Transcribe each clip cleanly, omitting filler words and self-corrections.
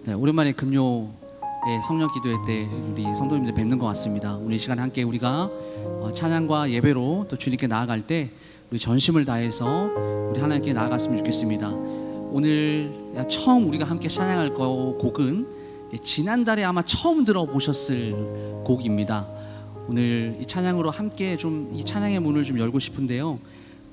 네, 오랜만에 금요의 성령 기도회 때 우리 성도님들 뵙는 것 같습니다. 오늘 이 시간에 함께 우리가 찬양과 예배로 또 주님께 나아갈 때 우리 전심을 다해서 우리 하나님께 나아갔으면 좋겠습니다. 오늘 처음 우리가 함께 찬양할 곡은 지난달에 아마 처음 들어보셨을 곡입니다. 오늘 이 찬양으로 함께 좀 이 찬양의 문을 좀 열고 싶은데요.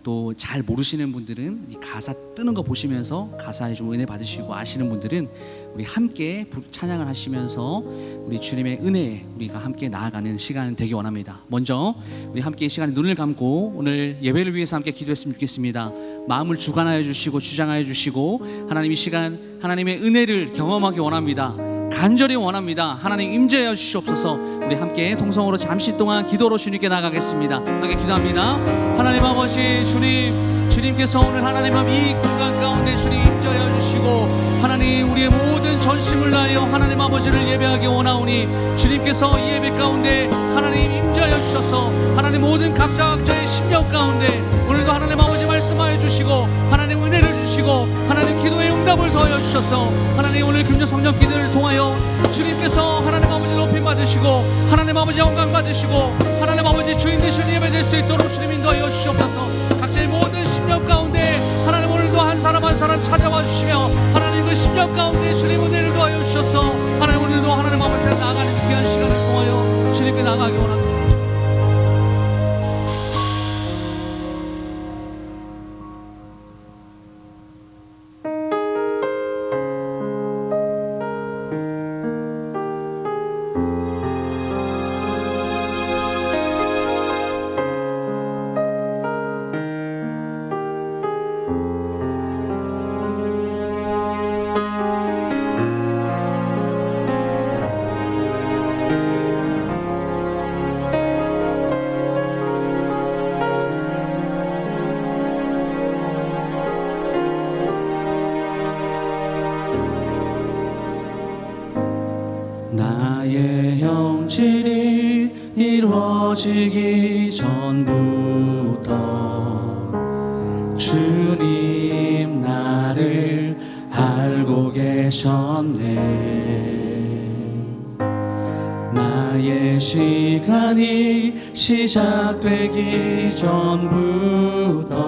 또 잘 모르시는 분들은 이 가사 뜨는 거 보시면서 가사에 좀 은혜 받으시고, 아시는 분들은 우리 함께 찬양을 하시면서 우리 주님의 은혜에 우리가 함께 나아가는 시간 되기 원합니다. 먼저 우리 함께 이 시간에 눈을 감고 오늘 예배를 위해서 함께 기도했으면 좋겠습니다. 마음을 주관하여 주시고 주장하여 주시고, 하나님 이 시간 하나님의 은혜를 경험하기 원합니다. 간절히 원합니다. 하나님 임재하여 주시옵소서. 우리 함께 통성으로 잠시 동안 기도로 주님께 나가겠습니다. 함께 기도합니다. 하나님 아버지, 주님께서 오늘 하나님 이 공간 가운데 주님 임재하여 주시고, 하나님 우리의 모든 전심을 다하여 하나님 아버지를 예배하기 원하오니, 주님께서 이 예배 가운데 하나님 임재하여 주셔서 하나님 모든 각자의 심령 가운데 오늘도 하나님 아버지 말씀하여 주시고, 하나님 은혜를 주시고, 하나님 기도의 응답을 더하여 주셔서 하나님 오늘 금요 성령 기도를 통하여 주님께서 하나님 아버지 높임 받으시고, 하나님 아버지 영광 받으시고, 하나님 아버지 주인 되신 예배 될 수 있도록 주님 인도하여 주시옵소서. 각자의 모든 심령 가운데 하나님 오늘도 한 사람 한 사람 찾아와 주시며, 하나님 그 심령 가운데 주님 은혜를 더하여 주셔서 하나님 오늘도 하나님 아버지를 나아가는 귀한 시간을 통하여 주님께 나아가기 원합니다. 나의 영질이 이루어지기 전부터 주님 나를 알고 계셨네. 나의 시간이 시작되기 전부터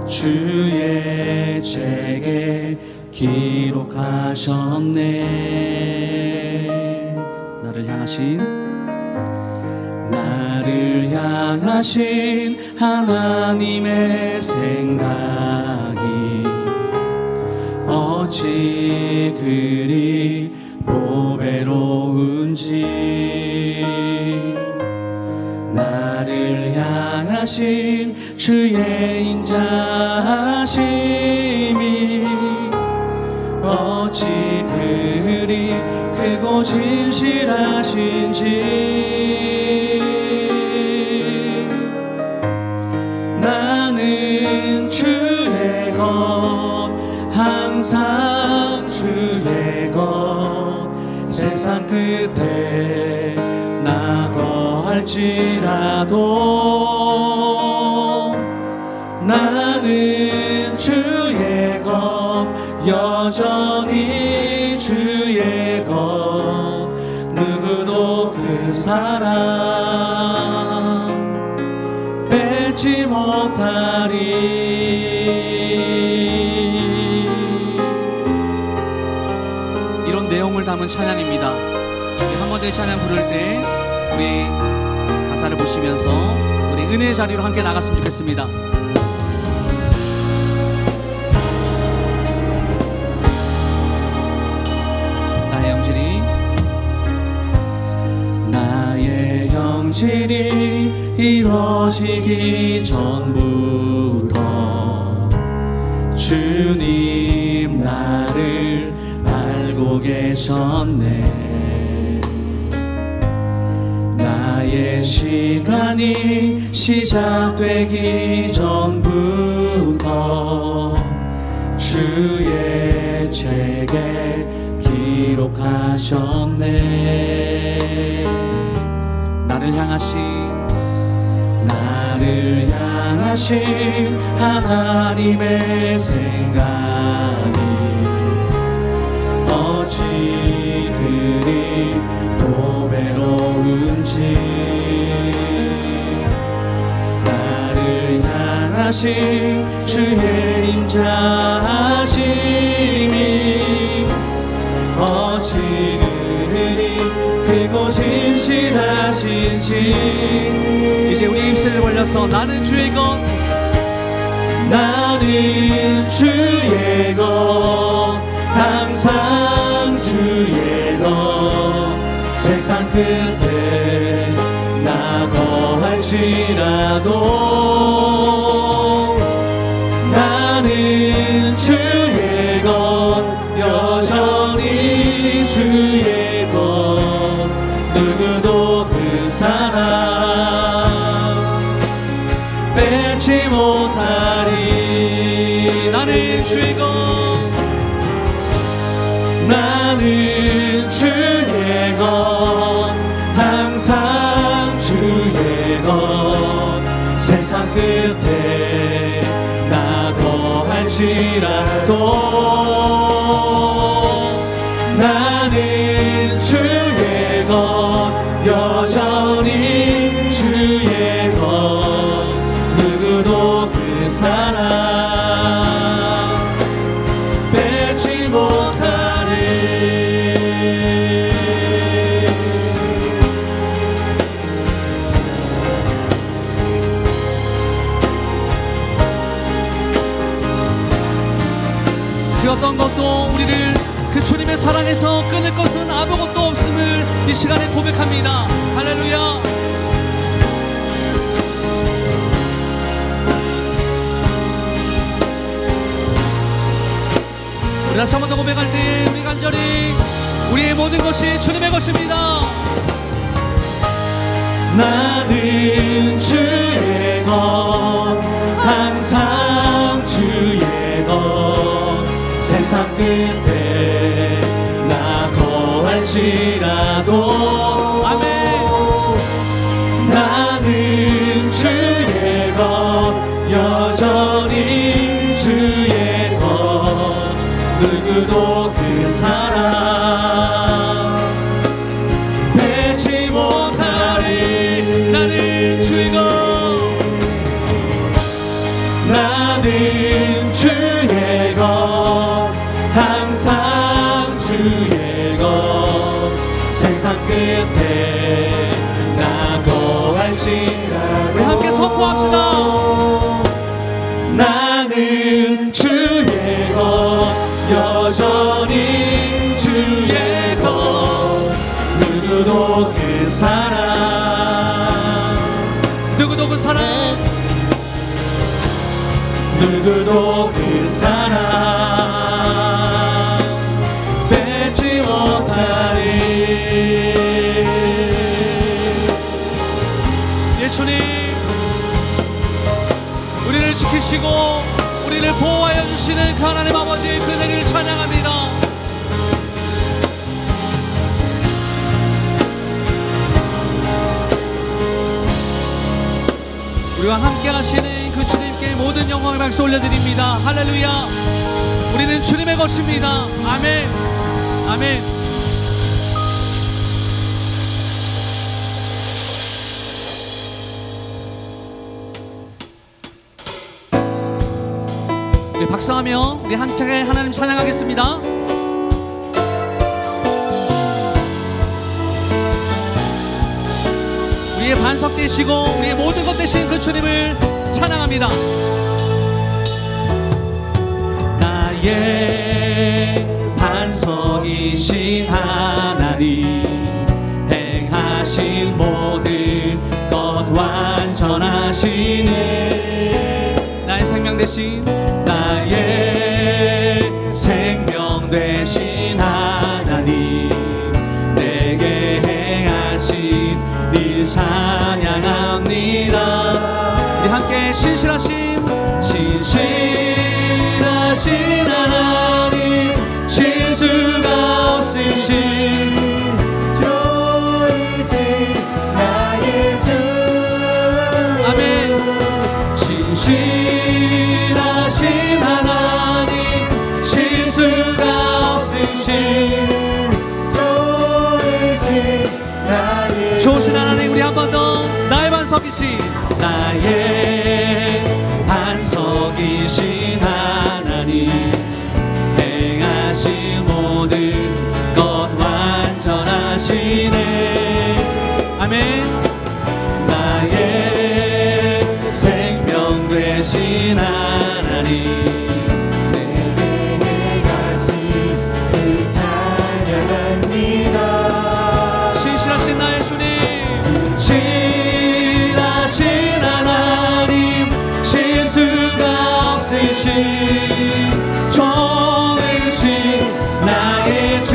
주의 책에 기록하셨네. 나를 향하신 하나님의 생각이 어찌 그리 보배로운지, 나를 향하신 주의 인자하심이 어찌 그리 크고 진실하신지, 나는 주의 것, 항상 주의 것, 세상 끝에 나 거할지라도 나는 주의 것, 여전히 주의 것, 누구도 그 사랑 뺏지 못하리. 이런 내용을 담은 찬양입니다. 한 번 더 찬양 부를 때 우리 가사를 보시면서 우리 은혜의 자리로 함께 나갔으면 좋겠습니다. 나의 영질이 이루어지기 전부터 주님 나를 알고 계셨네. 나의 시간이 시작되기 전부터 주의 책에 기록하셨네. 나를 향하신 하나님의 생각이 어찌 그리 고배로운지 나를 향하신 주의 인자하심이 어찌 그리 크고 진실하신지. 이제 우리 입술을 벌려서 나는 주의 것, 나는 주의 것, 항상 주의 것. 세상 끝에 나 거할지라도 나는 주의 것, 여전히 주의 것. 누구도 그 사랑 뺏지 못하리. 나는 주의 것, 나는 주의 것, 항상 주의 것. 세상 끝에 나 거할지라도 나는 주의 것, 여전히 주의 것. 누구도 그 사랑 뺏지 못하리. 그 어떤 것도 우리를 그 주님의 사랑에서 끊을 것은 아무것도 없음을 이 시간에 고백합니다. 할렐루야. 우리 다시 한 번 더 고백할 때 우리 간절히 우리의 모든 것이 주님의 것입니다. 나는 주의 것, 항상 주의 것. 세상 끝에 나 거할지라도 아멘. 나는 주의 것, 여전히 주의 것. 누구도 그 사랑 뺏지 못하리. 나는 주의 것, 나는 주의 것, 항상 주의 것. 세상 끝에 나 거할지라도 우리 함께 선포합시다. 나는 주의 것, 여전히 주의 것. 누구도 그 사랑, 누구도 그 사랑, 누구도 그 사랑 뺏지 못하리. 예수님, 우리를 지키시고 우리를 보호하여 주시는 그 하나님 아버지의 그 은혜를 찬양합니다. 우리와 함께 하시는 그 주님께 모든 영광을 박수 올려드립니다. 할렐루야. 우리는 주님의 것입니다. 아멘. 아멘. 우리 박수하며 우리 함께 하나님 찬양하겠습니다. 우리의 반석 되시고 우리의 모든 것 되신 그 주님을 찬양합니다. 나의 반석이신 하나님, 행하신 모든 것 완전하시네. 나의 생명 되신 나의 생명 되신 하나님, 내게 행하신 일 찬양합니다. 우리 함께 신실하심 신실하신 하나님, 실수가 없으신 주이신 나의 주. 아멘. 신실하신 하나님, 반석이신 나의 반석이신 하나님 행하신 모든 것 완전하시네. 아멘. 나의 생명 되신 하나님 내게 행하신 그 찬양합니다. 신실하신 나의 주님, 신하신 하나님 실수가 없으신 좋으신 나의 주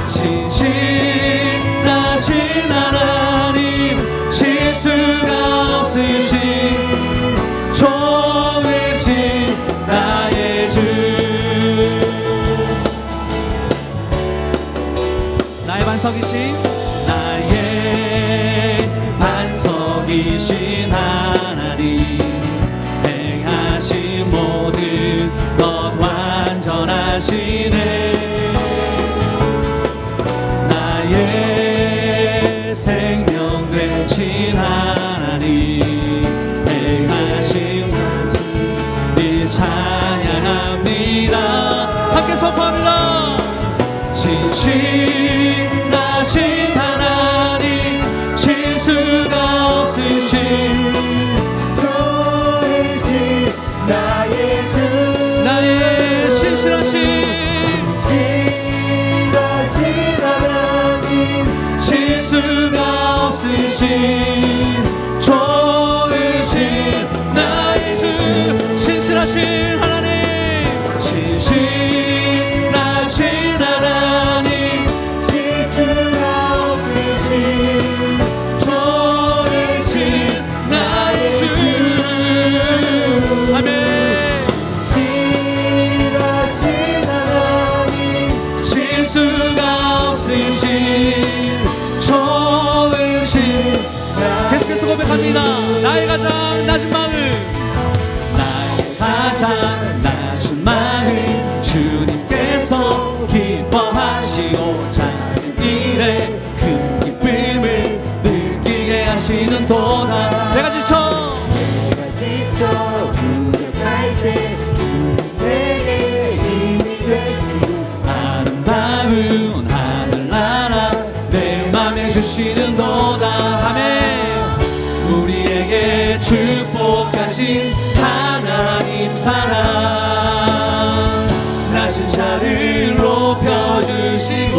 신실하신 하나님 실수가 없으신 좋으신 나의 주 나의 반석이신 나의 반석이신 하나님 행하신 모든 것 완전하시네. 나의 생명 되신 하나님 행하신 일 찬양합니다. 함께 선포합니다. 신실하신 하나님 실수가 없으신 좋으신 나의 주 나의 신실하신 하나님 실수가 없으신 좋으신 나의 주 신실하신 하나님, 신실하신 하나님 실수가 없으신 좋으신 나의 주 아멘. 신실하신 하나님 실수가 없으신 좋으신 계속해서 고백합니다. 나의 가장 낮은 마음, 나의 가장 낮은 마음 주님께서 기뻐하시고 작은 일에 큰 기쁨을 느끼게 하시는 도다. 내가 지쳐 내가 지쳐 무력할 때 주님 내게 힘이 되시고 아름다운 하늘나라 내 맘에 주시는 도다. 아멘. 우리에게 축복하신 하나님 사랑 낮은 자를 높여주시고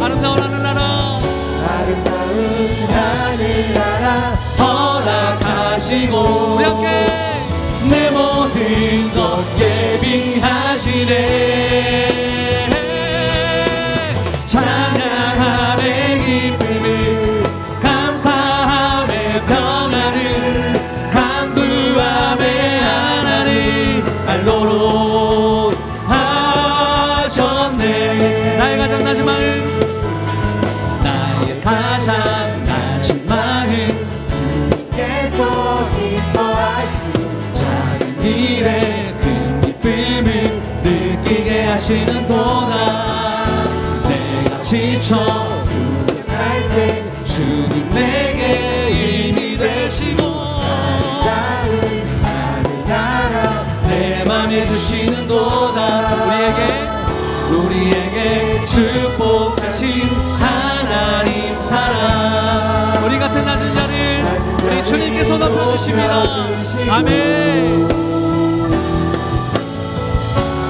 아름다운 하늘나라 아름다운 하늘나라 허락하시고 우리 함께 내 모든 것 예비하시네. 찬양함의 기쁨을 감사함의 평안을 간구함의 하나님 알도록 하셨네. 나의 가장 낮은 마음, 나의 가장 낮은 마음 주님께서 기뻐하시고 작은 일에 큰 기쁨을 느끼게 하시는 도다. 내가 지쳐 무력할 때 주님 내게 힘이 되시고 하늘나라 내 맘에 주시는 도다. 우리에게 축복하신 하나님 사랑 우리 같은 낮은 자를 우리 주님께서 높여주십니다. 아멘.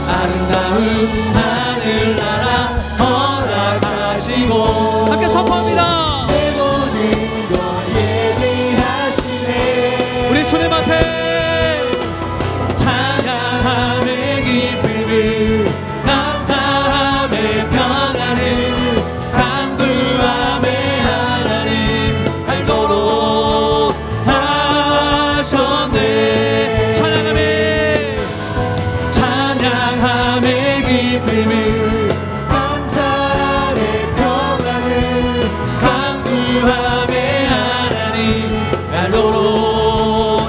아름다운 하늘나라 허락하시고 함께 선포합니다. 내 모든 것 예비하시네. 우리 주님 앞에 찬양함의 기쁨을 감사함의 평안을 간구함의 하나님 알도록 하셨네. 찬양함의 기쁨을 감사함의 평안을 간구함의 하나님 알도록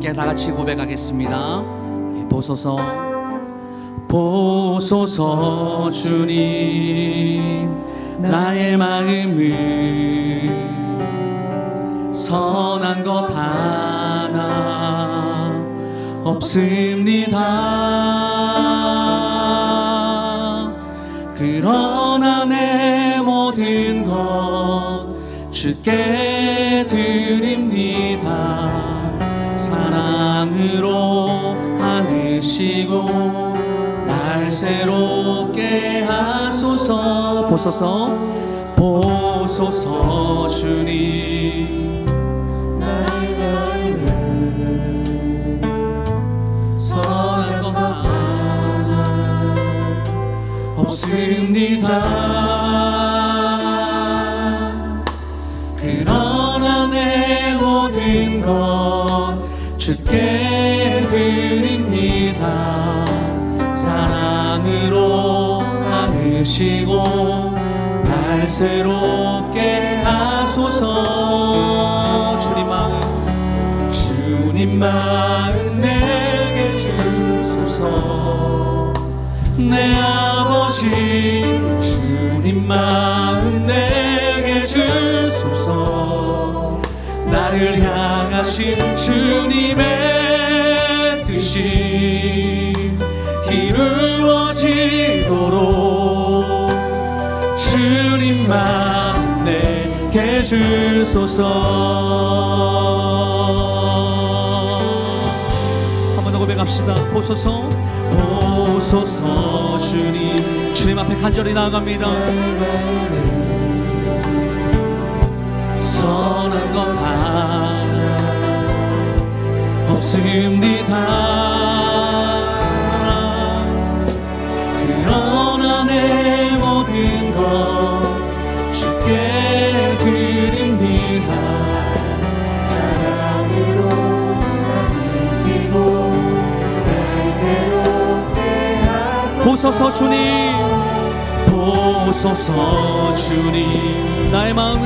함께 다 같이 고백하겠습니다. 보소서 보소서 주님 나의 마음을 선한 것 하나 없습니다. 그러나 내 모든 것 주께 드립니다. 사랑으로 안으시고 날 새롭게 하소서. 보소서 보소서 주님 나의 마음을 선한 것 하나 없습니다. 그러나 내 모든 것 주께 드립니다. 사랑으로 안으시고 날 새롭게 하소서. 주님 마음 내게 주소서. 내 아버지 주님 마음 내게 주소서. 나를 향하신 주님의 뜻이 이루어지도록 주님 마음 내게 주소서. 한 번 더 고백합시다. 보소서 보소서 주님. 주님 앞에 간절히 나아갑니다. 선한 것 하나 없습니다. 그러나 내 모든 것 주께 드립니다. 사랑으로 안으시고 날 새롭게 하소서. 보소서 주님 보소서 주님 나의 마음을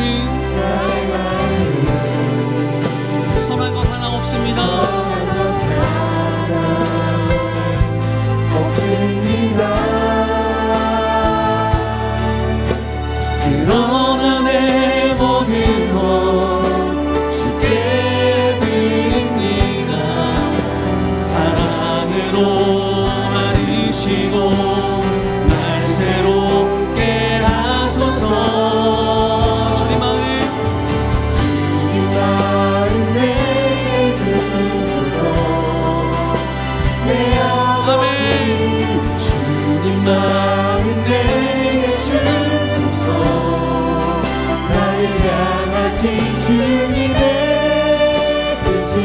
선한 것 하나 없습니다. 그러나 내 모든 것 주께 드립니다. 사랑으로 안으시고 날 새롭게 하소서. 주님 마음 내게 주소서. 내 아버지 주님 마음 내게 주소서. 나를 향하신 주님의 뜻이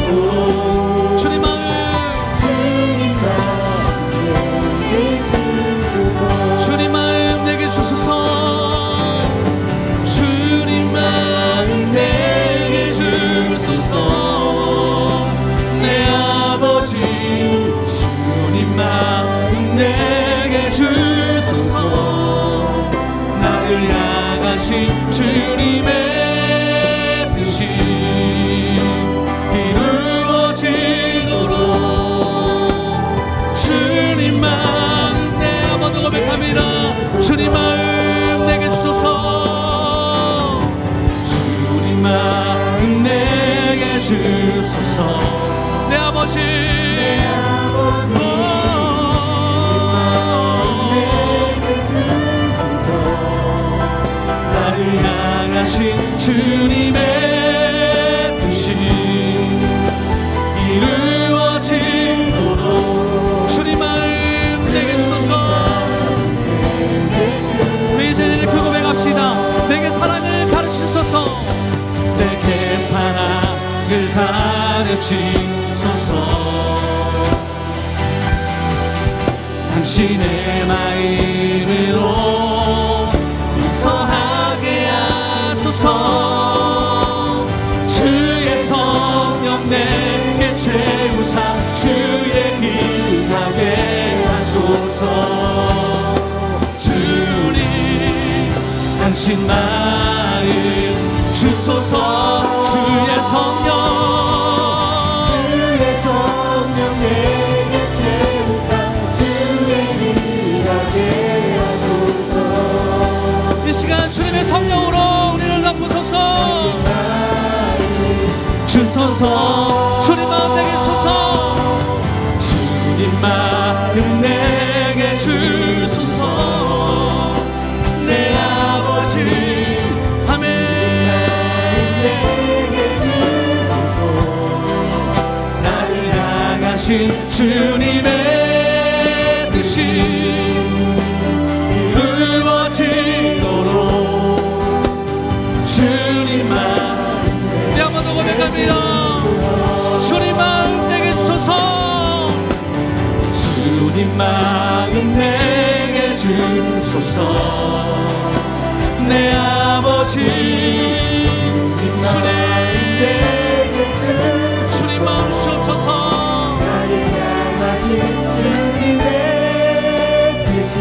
이루어지도록 주님 마음 주님 마음 내게 주소서. 주님 마음 내게 주소서. 내 아버지 주님 마음 내게 주소서. 나를 향하신 주님의 뜻이 이루어지도록 주님 마음 내 아버지 고백합니다. 주님 마음 내게 주소서. 주님 마음 내게 주소서. 내 아버지 나를 향하신 주님의 뜻이 이루어지도록 주님 마음 내게 주소서. 우리 이제 이렇게 고백합시다. 내게 사랑을 가르치소서. 내게 사랑을 가르치소서. 당신의 마음으로 용서하게 하소서. 주의 성령 내게 채우사 주의 길 가게 하소서. 주님 당신 마음 주소서. 성령 내게 채우사 주의 일하게 하소서. 이 시간 주님의 성령으로 우리를 덮으소서. 주소서 주님 마음 내게 주소서. 주님 마음 내게 주소서. 내 아버지 아멘. 내게 주소서. 나를 향하신 주님의 뜻이 이루어지도록 주님만 우리 한번 더 고백합니다. 주님 마음 내게 주소서. 주님 마음 내게 주소서. 내 아버지 주님 주님 마음 주옵소서. 나를 향하신 주님의 뜻이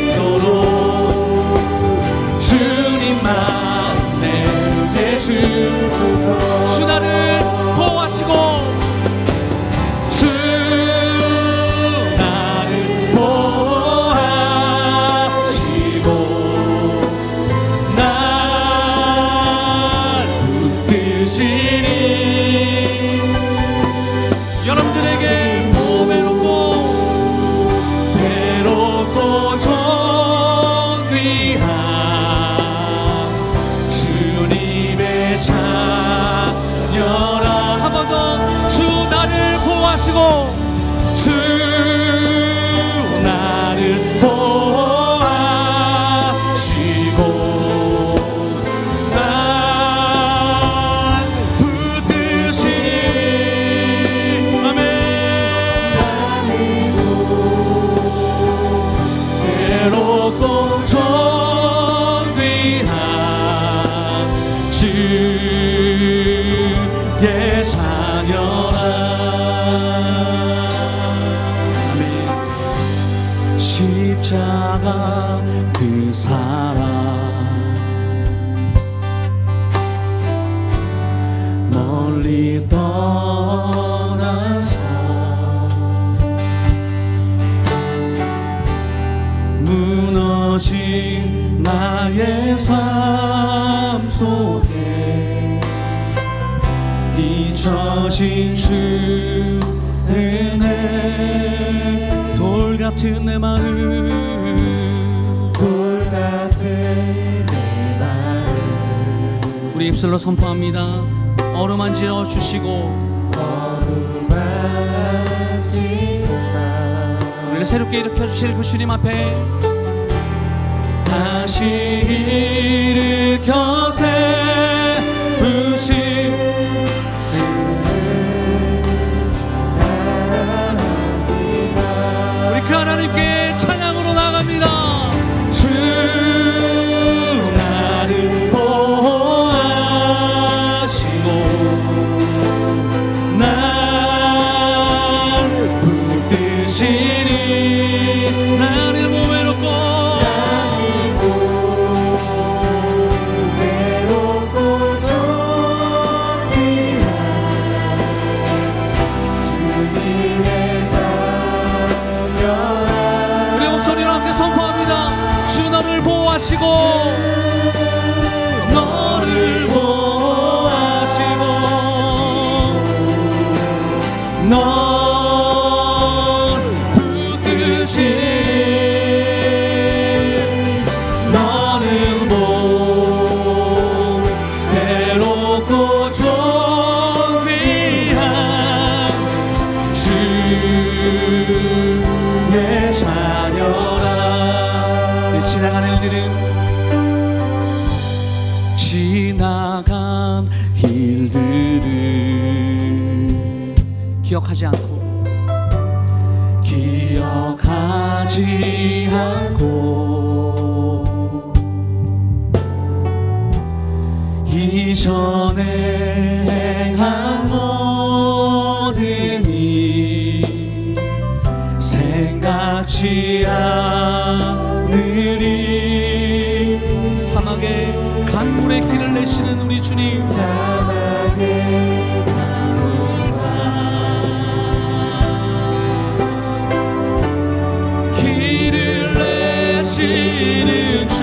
이루어지도록 주님만 내게 주소서. 주 나를 보호하시고 주 나를 보호하시고 날 붙드시니 여러분들에게 외롭고 존귀한 주님의 자녀라. 한 번 더 주 나를 보호하시고 주 나를 보호하시고 날 붙드시니 아멘. 외롭고 존귀한 주의 자녀라. 아멘. 십자가 그 사랑 멀리 떠나서 무너진 나의 삶 속에 잊혀진 주 은혜. 돌 같은 내 마음 돌 같은 내 마음 우리 입술로 선포합니다. 어루만져 주시고 어루만지소서. 우리를 새롭게 일으켜 주실 그 주님 앞에 다시 일으켜 세우신 우리 그 하나님께 찬양으로 나갑니다. 주 나를 보호하시고 날 붙드시니 나를 보배롭고 우리 목소리로 함께 선포합니다. 주 너를 보호하시고 너를 보호하시고 널 붙드시니 너는 보배롭고 존귀한 주의 자녀라. 지나가는 일들은 지나간 일들을 기억하지 않고 기억하지 않고 이전에 행한 모든 일 생각지 않으리. 사막에 강물의 길을 내시는 우리 주님, 사막의 길을 내시는 주,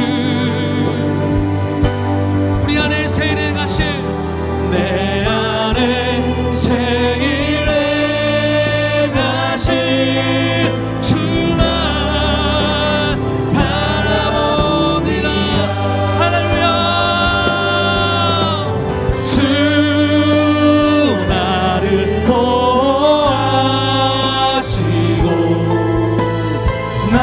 우리 안에 새 일을 가실, 내 안에 새 일을 가실 주만 바라보리라. 할렐루야. 주 나를 보호하시고 날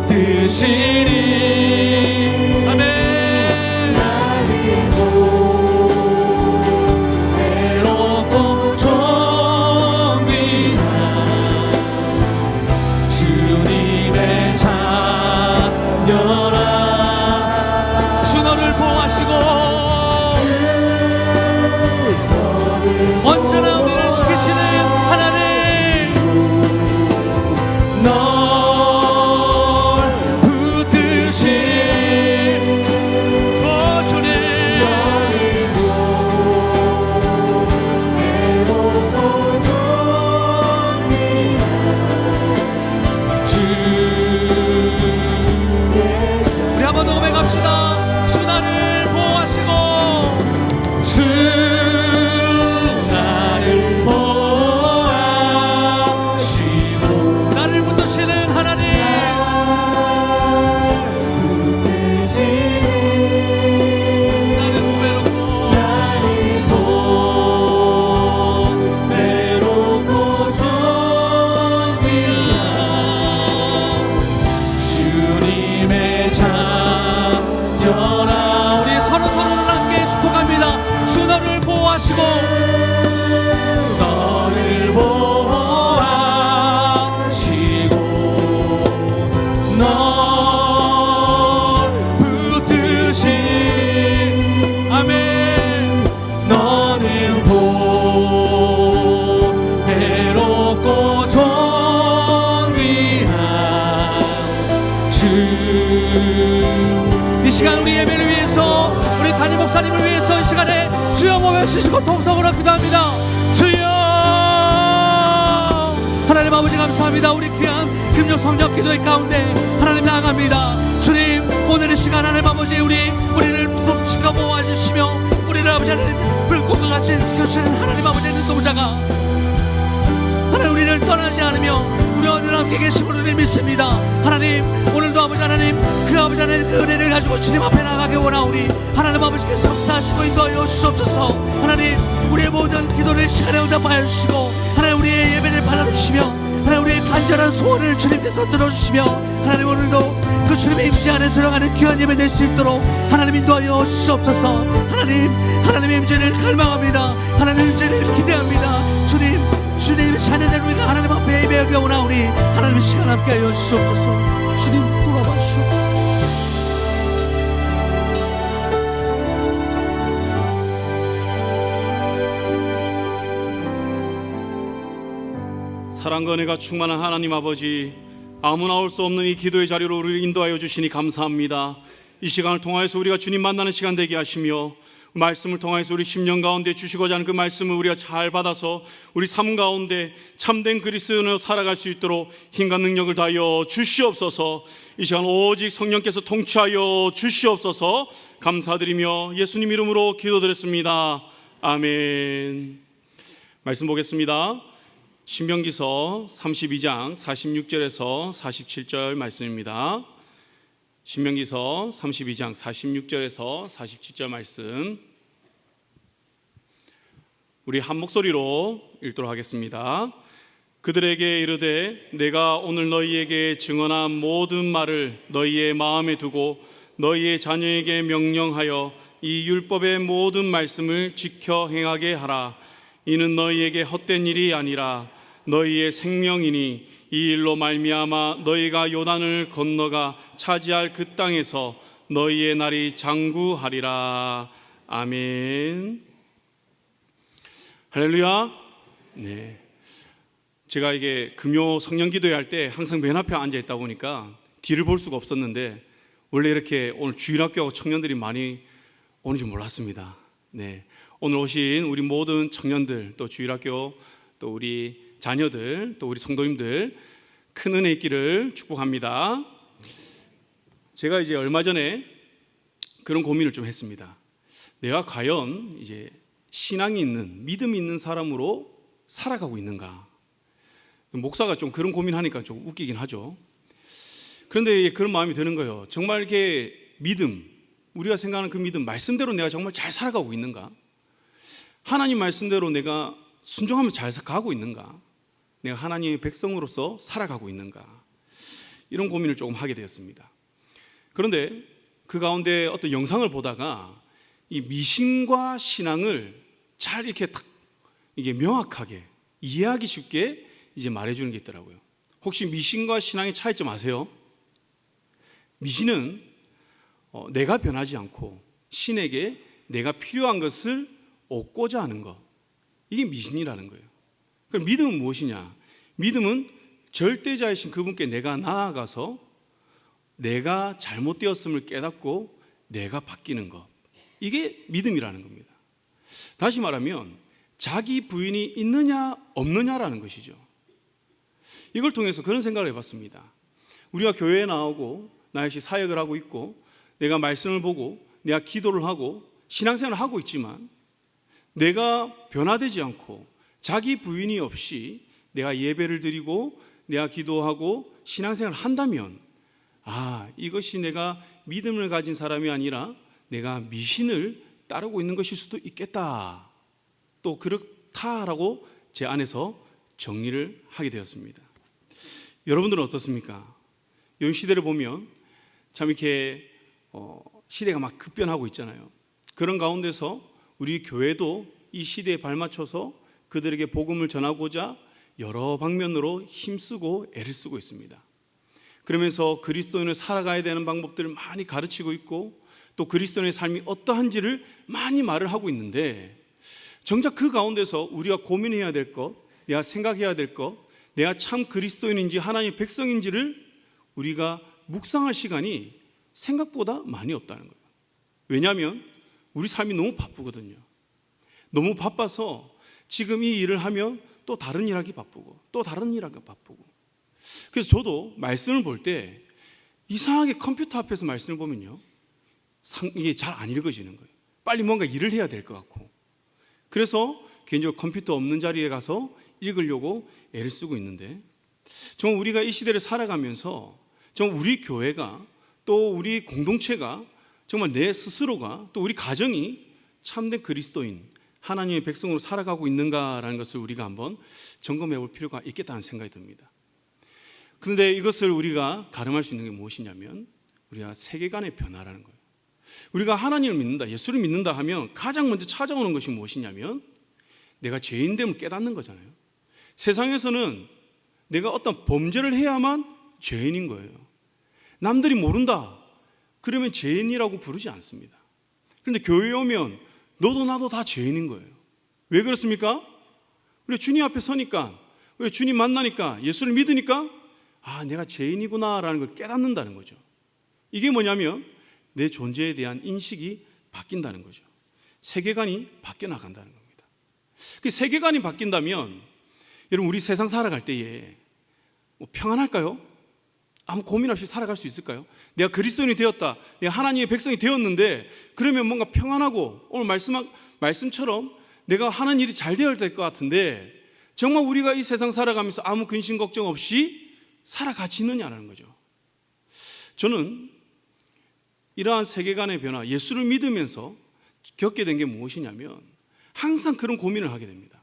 붙드시니. 아멘. 외롭고 좀비나 주님의 자녀라. 주 너를 보호하시고 언제나 우리를 지키시는 하나님, 널 붙드신 오 주님, 외롭고 좀비나 주 우리 한 번 더 고백합시다. 주 나를 보호하시고 주 나를 보호하시고 나를 붙드시는 하나님, 나는 외롭고 좀비나 주님의 자녀라. 우리 서로를 함께 축복합니다. 주 너를 보호하시고 너를 보호하시고 널 붙드신. 아멘. 너는 외롭고 존귀한 주. 이 시간 우리 예배를 위해서, 우리 담임 목사님을 위해서 이 시간에 주여 몸에 쓰시고 통성으로 기도합니다. 주여, 하나님 아버지 감사합니다. 우리 귀한 금요 성령 기도의 가운데 하나님 나아갑니다. 주님, 오늘 이 시간 하나님 아버지 우리를 지켜 보호해 주시며 우리를 아버지 하나님 불꽃과 같이 지켜주시는 하나님 아버지의 눈동자가 하나님 우리를 떠나지 않으며 우리 언제나 함께 계심을 우리를 믿습니다. 하나님, 오늘도 아버지 하나님 그 아버지 하나님 그 은혜를 가지고 주님 앞에 나가게 원하오니 하나님 아버지께서 역사하시고 인도하여 주시옵소서. 하나님, 우리의 모든 기도를 시간에 응답하여 주시고 하나님 우리의 예배를 받아주시며 하나님 우리의 간절한 소원을 주님께서 들어주시며 하나님 오늘도 그 주님의 임재 안에 들어가는 귀한 예배 될 수 있도록 하나님 인도하여 주시옵소서. 하나님의 임재를 갈망합니다. 하나님의 임재를 기대합니다. 주님의 자녀들 우리가 하나님 앞에 예배하게 원하오니 하나님의 시간 함께 하여 주시옵소서. 주님 돌아봐 주시옵소서. 사랑과 은혜가 충만한 하나님 아버지, 아무나 올 수 없는 이 기도의 자리로 우리를 인도하여 주시니 감사합니다. 이 시간을 통하여서 우리가 주님 만나는 시간 되게 하시며 말씀을 통하여서 우리 심령 가운데 주시고자 하는 그 말씀을 우리가 잘 받아서 우리 삶 가운데 참된 그리스도인으로 살아갈 수 있도록 힘과 능력을 다하여 주시옵소서. 이 시간 오직 성령께서 통치하여 주시옵소서. 감사드리며 예수님 이름으로 기도드렸습니다. 아멘. 말씀 보겠습니다. 신명기서 32장 46절에서 47절 말씀입니다. 신명기서 32장 46절에서 47절 말씀 우리 한 목소리로 읽도록 하겠습니다. 그들에게 이르되 내가 오늘 너희에게 증언한 모든 말을 너희의 마음에 두고 너희의 자녀에게 명령하여 이 율법의 모든 말씀을 지켜 행하게 하라. 이는 너희에게 헛된 일이 아니라 너희의 생명이니 이 일로 말미암아 너희가 요단을 건너가 차지할 그 땅에서 너희의 날이 장구하리라. 아멘. 할렐루야. 네. 제가 이게 금요 성령 기도회 할 때 항상 맨 앞에 앉아 있다 보니까 뒤를 볼 수가 없었는데 원래 이렇게 오늘 주일학교 청년들이 많이 오는 줄 몰랐습니다. 네, 오늘 오신 우리 모든 청년들, 또 주일학교, 또 우리 자녀들, 또 우리 성도님들 큰 은혜 있기를 축복합니다. 제가 이제 얼마 전에 그런 고민을 좀 했습니다. 내가 과연 이제 신앙이 있는, 믿음이 있는 사람으로 살아가고 있는가? 목사가 좀 그런 고민하니까 좀 웃기긴 하죠. 그런데 그런 마음이 드는 거예요. 정말 이렇게 믿음, 우리가 생각하는 그 믿음, 말씀대로 내가 정말 잘 살아가고 있는가? 하나님 말씀대로 내가 순종하면서 잘 가고 있는가? 내가 하나님의 백성으로서 살아가고 있는가? 이런 고민을 조금 하게 되었습니다. 그런데 그 가운데 어떤 영상을 보다가 이 미신과 신앙을 잘 이렇게 딱 이게 명확하게 이해하기 쉽게 이제 말해주는 게 있더라고요. 혹시 미신과 신앙의 차이점 아세요? 미신은 내가 변하지 않고 신에게 내가 필요한 것을 얻고자 하는 것, 이게 미신이라는 거예요. 그럼 믿음은 무엇이냐? 믿음은 절대자이신 그분께 내가 나아가서 내가 잘못되었음을 깨닫고 내가 바뀌는 것, 이게 믿음이라는 겁니다. 다시 말하면 자기 부인이 있느냐 없느냐라는 것이죠. 이걸 통해서 그런 생각을 해봤습니다. 우리가 교회에 나오고 나 역시 사역을 하고 있고 내가 말씀을 보고 내가 기도를 하고 신앙생활을 하고 있지만 내가 변화되지 않고 자기 부인이 없이 내가 예배를 드리고 내가 기도하고 신앙생활을 한다면 이것이 내가 믿음을 가진 사람이 아니라 내가 미신을 따르고 있는 것일 수도 있겠다, 또 그렇다라고 제 안에서 정리를 하게 되었습니다. 여러분들은 어떻습니까? 요즘 시대를 보면 참 이렇게 시대가 막 급변하고 있잖아요. 그런 가운데서 우리 교회도 이 시대에 발맞춰서 그들에게 복음을 전하고자 여러 방면으로 힘쓰고 애를 쓰고 있습니다. 그러면서 그리스도인을 살아가야 되는 방법들을 많이 가르치고 있고 또 그리스도인의 삶이 어떠한지를 많이 말을 하고 있는데, 정작 그 가운데서 우리가 고민해야 될 것, 내가 생각해야 될 것, 내가 참 그리스도인인지 하나님의 백성인지를 우리가 묵상할 시간이 생각보다 많이 없다는 거예요. 왜냐하면 우리 삶이 너무 바쁘거든요. 너무 바빠서 지금 이 일을 하면 또 다른 일 하기 바쁘고 또 다른 일 하기 바쁘고. 그래서 저도 말씀을 볼 때 이상하게 컴퓨터 앞에서 말씀을 보면요, 이게 잘 안 읽어지는 거예요. 빨리 뭔가 일을 해야 될 것 같고. 그래서 개인적으로 컴퓨터 없는 자리에 가서 읽으려고 애를 쓰고 있는데, 정말 우리가 이 시대를 살아가면서 정말 우리 교회가 또 우리 공동체가 정말 내 스스로가 또 우리 가정이 참된 그리스도인 하나님의 백성으로 살아가고 있는가라는 것을 우리가 한번 점검해 볼 필요가 있겠다는 생각이 듭니다. 그런데 이것을 우리가 가름할 수 있는 게 무엇이냐면 우리가 세계관의 변화라는 거예요. 우리가 하나님을 믿는다, 예수를 믿는다 하면 가장 먼저 찾아오는 것이 무엇이냐면 내가 죄인됨을 깨닫는 거잖아요. 세상에서는 내가 어떤 범죄를 해야만 죄인인 거예요. 남들이 모른다 그러면 죄인이라고 부르지 않습니다. 그런데 교회에 오면 너도 나도 다 죄인인 거예요. 왜 그렇습니까? 우리 주님 앞에 서니까, 우리 주님 만나니까, 예수를 믿으니까 내가 죄인이구나 라는 걸 깨닫는다는 거죠. 이게 뭐냐면 내 존재에 대한 인식이 바뀐다는 거죠. 세계관이 바뀌어 나간다는 겁니다. 그 세계관이 바뀐다면 여러분, 우리 세상 살아갈 때에 평안할까요? 아무 고민 없이 살아갈 수 있을까요? 내가 그리스도인이 되었다, 내가 하나님의 백성이 되었는데 그러면 뭔가 평안하고 오늘 말씀처럼 내가 하는 일이 잘 되어야 될 것 같은데 정말 우리가 이 세상 살아가면서 아무 근심 걱정 없이 살아가지느냐는 거죠. 저는 이러한 세계관의 변화, 예수를 믿으면서 겪게 된 게 무엇이냐면 항상 그런 고민을 하게 됩니다.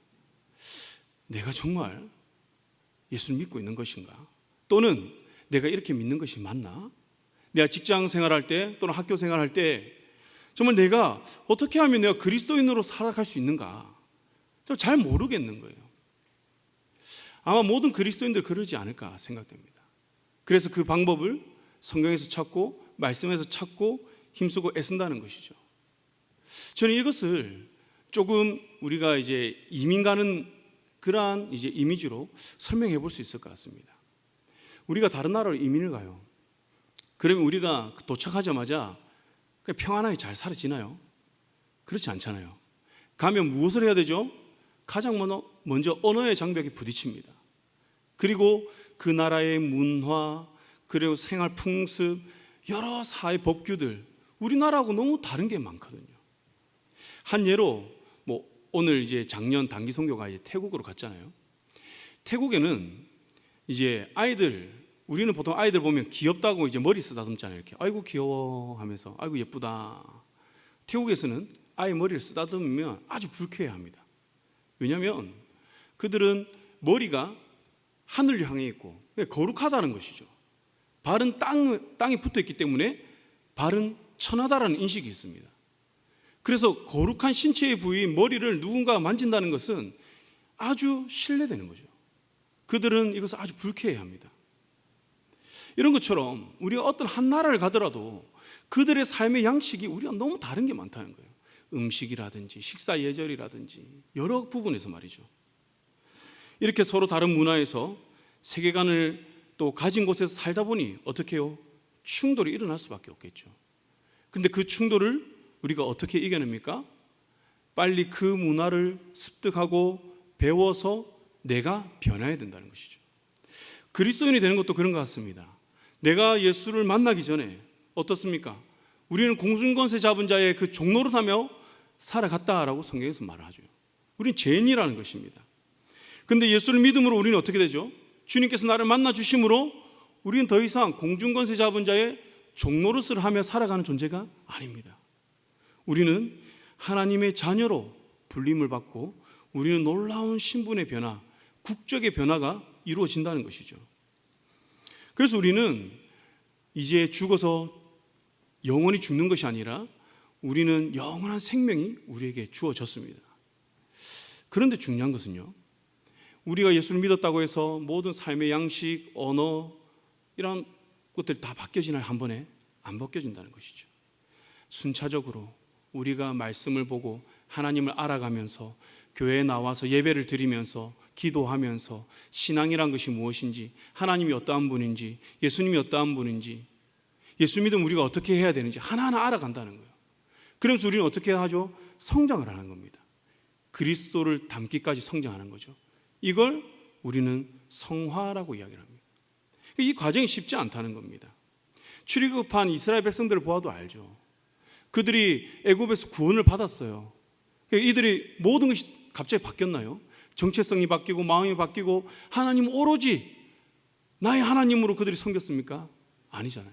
내가 정말 예수를 믿고 있는 것인가? 또는 내가 이렇게 믿는 것이 맞나? 내가 직장 생활할 때 또는 학교 생활할 때 정말 내가 어떻게 하면 내가 그리스도인으로 살아갈 수 있는가? 잘 모르겠는 거예요. 아마 모든 그리스도인들 그러지 않을까 생각됩니다. 그래서 그 방법을 성경에서 찾고 말씀에서 찾고 힘쓰고 애쓴다는 것이죠. 저는 이것을 조금 우리가 이제 이민 가는 그러한 이제 이미지로 설명해 볼 수 있을 것 같습니다. 우리가 다른 나라로 이민을 가요. 그러면 우리가 도착하자마자 그냥 평안하게 잘 살아지나요? 그렇지 않잖아요. 가면 무엇을 해야 되죠? 가장 먼저 언어의 장벽에 부딪힙니다. 그리고 그 나라의 문화, 그리고 생활 풍습, 여러 사회 법규들, 우리나라하고 너무 다른 게 많거든요. 한 예로 오늘 이제 작년 단기 선교가 이제 태국으로 갔잖아요. 태국에는 이제 우리는 보통 아이들 보면 귀엽다고 이제 머리 쓰다듬잖아요. 이렇게 아이고 귀여워 하면서 아이고 예쁘다. 태국에서는 아이 머리를 쓰다듬으면 아주 불쾌해합니다. 왜냐하면 그들은 머리가 하늘을 향해 있고 거룩하다는 것이죠. 발은 땅에 붙어 있기 때문에 발은 천하다라는 인식이 있습니다. 그래서 거룩한 신체의 부위인 머리를 누군가가 만진다는 것은 아주 신뢰되는 거죠. 그들은 이것을 아주 불쾌해합니다. 이런 것처럼 우리가 어떤 한 나라를 가더라도 그들의 삶의 양식이 우리가 너무 다른 게 많다는 거예요. 음식이라든지 식사 예절이라든지 여러 부분에서 말이죠. 이렇게 서로 다른 문화에서 세계관을 또 가진 곳에서 살다 보니 어떻게 해요? 충돌이 일어날 수밖에 없겠죠. 근데 그 충돌을 우리가 어떻게 이겨냅니까? 빨리 그 문화를 습득하고 배워서 내가 변해야 된다는 것이죠. 그리스도인이 되는 것도 그런 것 같습니다. 내가 예수를 만나기 전에 어떻습니까? 우리는 공중권세 잡은 자의 그 종노릇하며 살아갔다라고 성경에서 말하죠. 우리는 죄인이라는 것입니다. 그런데 예수를 믿음으로 우리는 어떻게 되죠? 주님께서 나를 만나 주심으로 우리는 더 이상 공중권세 잡은 자의 종노릇을 하며 살아가는 존재가 아닙니다. 우리는 하나님의 자녀로 불림을 받고 우리는 놀라운 신분의 변화, 국적의 변화가 이루어진다는 것이죠. 그래서 우리는 이제 죽어서 영원히 죽는 것이 아니라 우리는 영원한 생명이 우리에게 주어졌습니다. 그런데 중요한 것은요, 우리가 예수를 믿었다고 해서 모든 삶의 양식, 언어 이런 것들이 다 바뀌어지나요? 한 번에? 안 바뀌어진다는 것이죠. 순차적으로 우리가 말씀을 보고 하나님을 알아가면서 교회에 나와서 예배를 드리면서 기도하면서 신앙이란 것이 무엇인지, 하나님이 어떠한 분인지, 예수님이 어떠한 분인지, 예수 믿으면 우리가 어떻게 해야 되는지 하나하나 알아간다는 거예요. 그러면서 우리는 어떻게 하죠? 성장을 하는 겁니다. 그리스도를 닮기까지 성장하는 거죠. 이걸 우리는 성화라고 이야기를 합니다. 이 과정이 쉽지 않다는 겁니다. 출애굽한 이스라엘 백성들을 보아도 알죠. 그들이 애굽에서 구원을 받았어요. 이들이 모든 것이 갑자기 바뀌었나요? 정체성이 바뀌고 마음이 바뀌고 하나님 오로지 나의 하나님으로 그들이 섬겼습니까? 아니잖아요.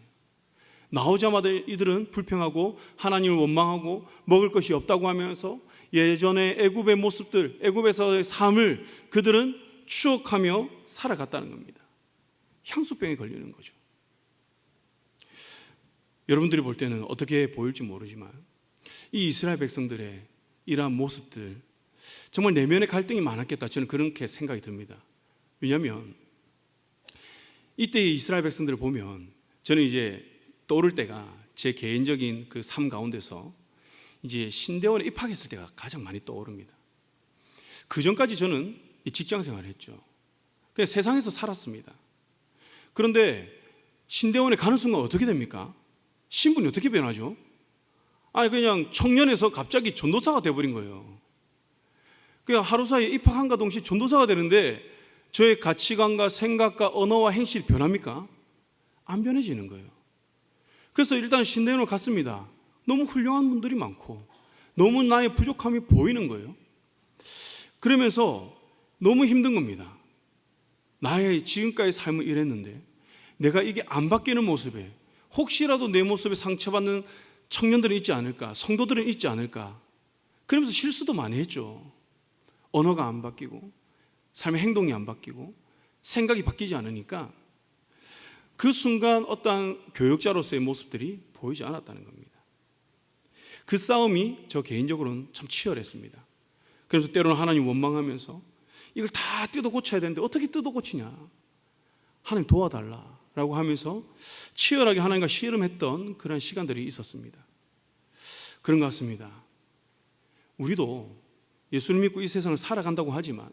나오자마자 이들은 불평하고 하나님을 원망하고 먹을 것이 없다고 하면서 예전의 애굽의 모습들, 애굽에서의 삶을 그들은 추억하며 살아갔다는 겁니다. 향수병에 걸리는 거죠. 여러분들이 볼 때는 어떻게 보일지 모르지만 이 이스라엘 백성들의 이러한 모습들, 정말 내면의 갈등이 많았겠다, 저는 그렇게 생각이 듭니다. 왜냐하면 이때의 이스라엘 백성들을 보면 저는 이제 떠오를 때가 제 개인적인 그 삶 가운데서 이제 신대원에 입학했을 때가 가장 많이 떠오릅니다. 그 전까지 저는 직장 생활을 했죠. 그냥 세상에서 살았습니다. 그런데 신대원에 가는 순간 어떻게 됩니까? 신분이 어떻게 변하죠? 아니 그냥 청년에서 갑자기 전도사가 돼버린 거예요. 그냥 하루 사이에 입학한가 동시에 전도사가 되는데 저의 가치관과 생각과 언어와 행실이 변합니까? 안 변해지는 거예요. 그래서 일단 신대원을 갔습니다. 너무 훌륭한 분들이 많고 너무 나의 부족함이 보이는 거예요. 그러면서 너무 힘든 겁니다. 나의 지금까지 삶을 이랬는데 내가 이게 안 바뀌는 모습에 혹시라도 내 모습에 상처받는 청년들은 있지 않을까, 성도들은 있지 않을까. 그러면서 실수도 많이 했죠. 언어가 안 바뀌고 삶의 행동이 안 바뀌고 생각이 바뀌지 않으니까 그 순간 어떠한 교역자로서의 모습들이 보이지 않았다는 겁니다. 그 싸움이 저 개인적으로는 참 치열했습니다. 그래서 때로는 하나님 원망하면서 이걸 다 뜯어 고쳐야 되는데 어떻게 뜯어 고치냐, 하나님 도와달라라고 하면서 치열하게 하나님과 씨름했던 그런 시간들이 있었습니다. 그런 것 같습니다. 우리도 예수를 믿고 이 세상을 살아간다고 하지만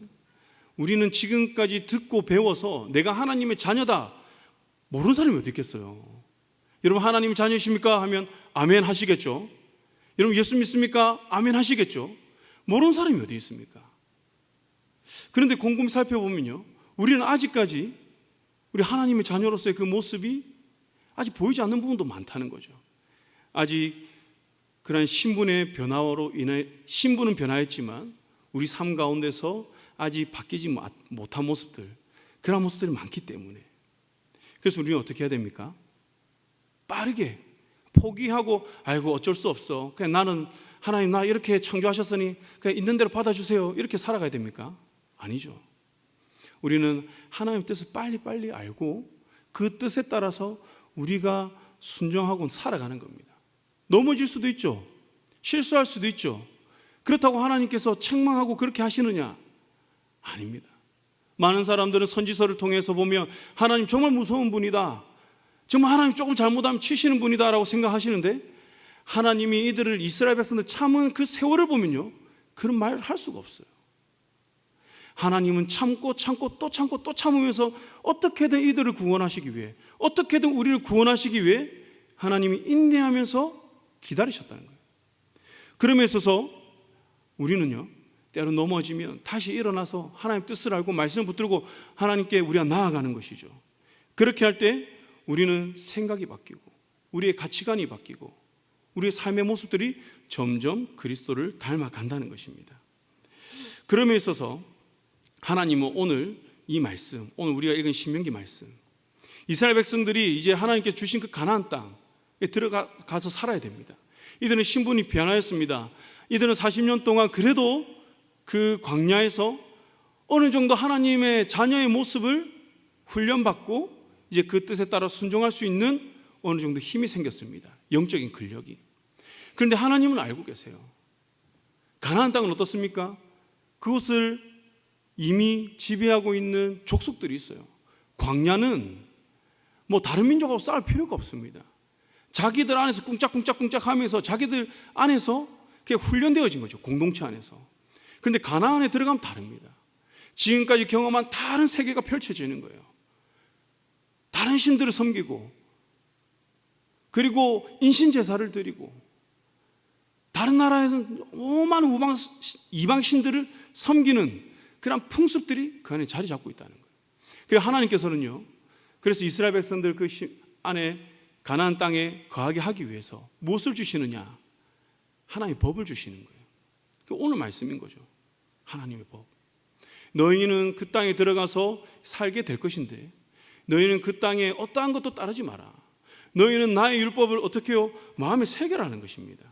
우리는 지금까지 듣고 배워서 내가 하나님의 자녀다 모르는 사람이 어디 있겠어요. 여러분 하나님 자녀이십니까? 하면 아멘 하시겠죠. 여러분 예수 믿습니까? 아멘 하시겠죠. 모르는 사람이 어디 있습니까? 그런데 곰곰이 살펴보면요, 우리는 아직까지 우리 하나님의 자녀로서의 그 모습이 아직 보이지 않는 부분도 많다는 거죠. 아직 그러한 신분의 변화로 인해 신분은 변화했지만 우리 삶 가운데서 아직 바뀌지 못한 모습들, 그런 모습들이 많기 때문에, 그래서 우리는 어떻게 해야 됩니까? 빠르게 포기하고 아이고 어쩔 수 없어, 그냥 나는 하나님 나 이렇게 창조하셨으니 그냥 있는 대로 받아주세요, 이렇게 살아가야 됩니까? 아니죠. 우리는 하나님의 뜻을 빨리빨리 알고 그 뜻에 따라서 우리가 순종하고 살아가는 겁니다. 넘어질 수도 있죠. 실수할 수도 있죠. 그렇다고 하나님께서 책망하고 그렇게 하시느냐? 아닙니다. 많은 사람들은 선지서를 통해서 보면 하나님 정말 무서운 분이다, 정말 하나님 조금 잘못하면 치시는 분이다 라고 생각하시는데, 하나님이 이들을, 이스라엘 백성들 참은 그 세월을 보면요, 그런 말을 할 수가 없어요. 하나님은 참고 참고 또 참고 또 참으면서 어떻게든 이들을 구원하시기 위해, 어떻게든 우리를 구원하시기 위해 하나님이 인내하면서 기다리셨다는 거예요. 그럼에 있어서 우리는요, 때로 넘어지면 다시 일어나서 하나님 뜻을 알고 말씀을 붙들고 하나님께 우리가 나아가는 것이죠. 그렇게 할 때 우리는 생각이 바뀌고 우리의 가치관이 바뀌고 우리의 삶의 모습들이 점점 그리스도를 닮아간다는 것입니다. 그럼에 있어서 하나님은 오늘 이 말씀, 오늘 우리가 읽은 신명기 말씀, 이스라엘 백성들이 이제 하나님께 주신 그 가나안 땅에 들어가서 살아야 됩니다. 이들은 신분이 변화했습니다. 이들은 40년 동안 그래도 그 광야에서 어느 정도 하나님의 자녀의 모습을 훈련받고 이제 그 뜻에 따라 순종할 수 있는 어느 정도 힘이 생겼습니다. 영적인 근력이. 그런데 하나님은 알고 계세요. 가나안 땅은 어떻습니까? 그곳을 이미 지배하고 있는 족속들이 있어요. 광야는 뭐 다른 민족하고 싸울 필요가 없습니다. 자기들 안에서 꿍짝꿍짝꿍짝 하면서 자기들 안에서 그게 훈련되어진 거죠. 공동체 안에서. 그런데 가나안에 들어가면 다릅니다. 지금까지 경험한 다른 세계가 펼쳐지는 거예요. 다른 신들을 섬기고, 그리고 인신제사를 드리고, 다른 나라에서는 오만 이방 신들을 섬기는 그런 풍습들이 그 안에 자리 잡고 있다는 거예요. 그래서 하나님께서는요, 그래서 이스라엘 백성들 그 안에 가나안 땅에 거하게 하기 위해서 무엇을 주시느냐? 하나님의 법을 주시는 거예요. 오늘 말씀인 거죠. 하나님의 법. 너희는 그 땅에 들어가서 살게 될 것인데 너희는 그 땅에 어떠한 것도 따르지 마라. 너희는 나의 율법을 어떻게 해요? 마음에 새겨라는 것입니다.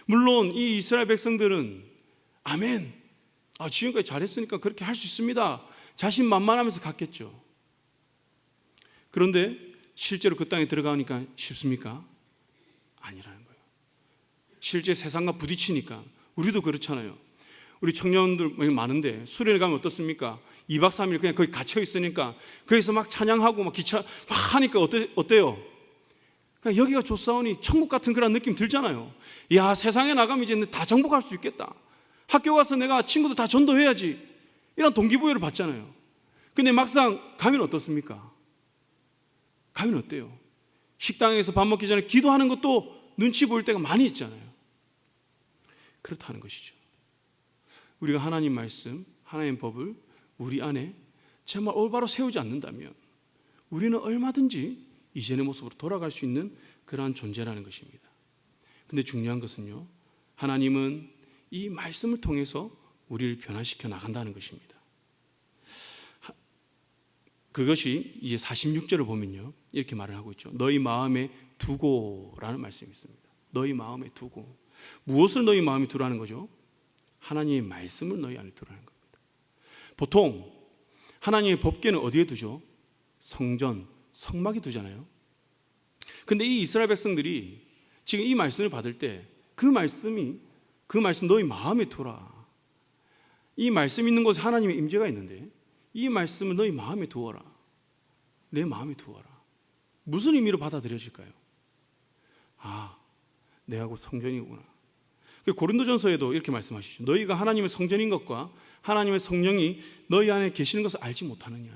물론 이 이스라엘 백성들은 아멘, 지금까지 잘했으니까 그렇게 할 수 있습니다, 자신만만하면서 갔겠죠. 그런데 실제로 그 땅에 들어가니까 쉽습니까? 아니라는 거예요. 실제 세상과 부딪히니까. 우리도 그렇잖아요. 우리 청년들 많은데 수련회 가면 어떻습니까? 2박 3일 그냥 거기 갇혀 있으니까 거기서 막 찬양하고 막 기차 막 하니까 어때요? 그냥 여기가 좋사오니 천국 같은 그런 느낌 들잖아요. 야, 세상에 나가면 이제 다 정복할 수 있겠다, 학교 가서 내가 친구들 다 전도해야지, 이런 동기부여를 받잖아요. 근데 막상 가면 어떻습니까? 가면 어때요? 식당에서 밥 먹기 전에 기도하는 것도 눈치 보일 때가 많이 있잖아요. 그렇다는 것이죠. 우리가 하나님 말씀, 하나님 법을 우리 안에 정말 올바로 세우지 않는다면 우리는 얼마든지 이전의 모습으로 돌아갈 수 있는 그러한 존재라는 것입니다. 근데 중요한 것은요, 하나님은 이 말씀을 통해서 우리를 변화시켜 나간다는 것입니다. 그것이 이제 46절을 보면요, 이렇게 말을 하고 있죠. 너희 마음에 두고라는 말씀이 있습니다. 너희 마음에 두고. 무엇을 너희 마음에 두라는 거죠? 하나님의 말씀을 너희 안에 두라는 겁니다. 보통 하나님의 법궤는 어디에 두죠? 성전, 성막에 두잖아요. 근데 이 이스라엘 백성들이 지금 이 말씀을 받을 때 그 말씀 너희 마음에 두라. 이 말씀 있는 곳에 하나님의 임재가 있는데 이 말씀을 너희 마음에 두어라. 내 마음에 두어라. 무슨 의미로 받아들여질까요? 내가 곧 성전이구나. 고린도전서에도 이렇게 말씀하시죠. 너희가 하나님의 성전인 것과 하나님의 성령이 너희 안에 계시는 것을 알지 못하느냐.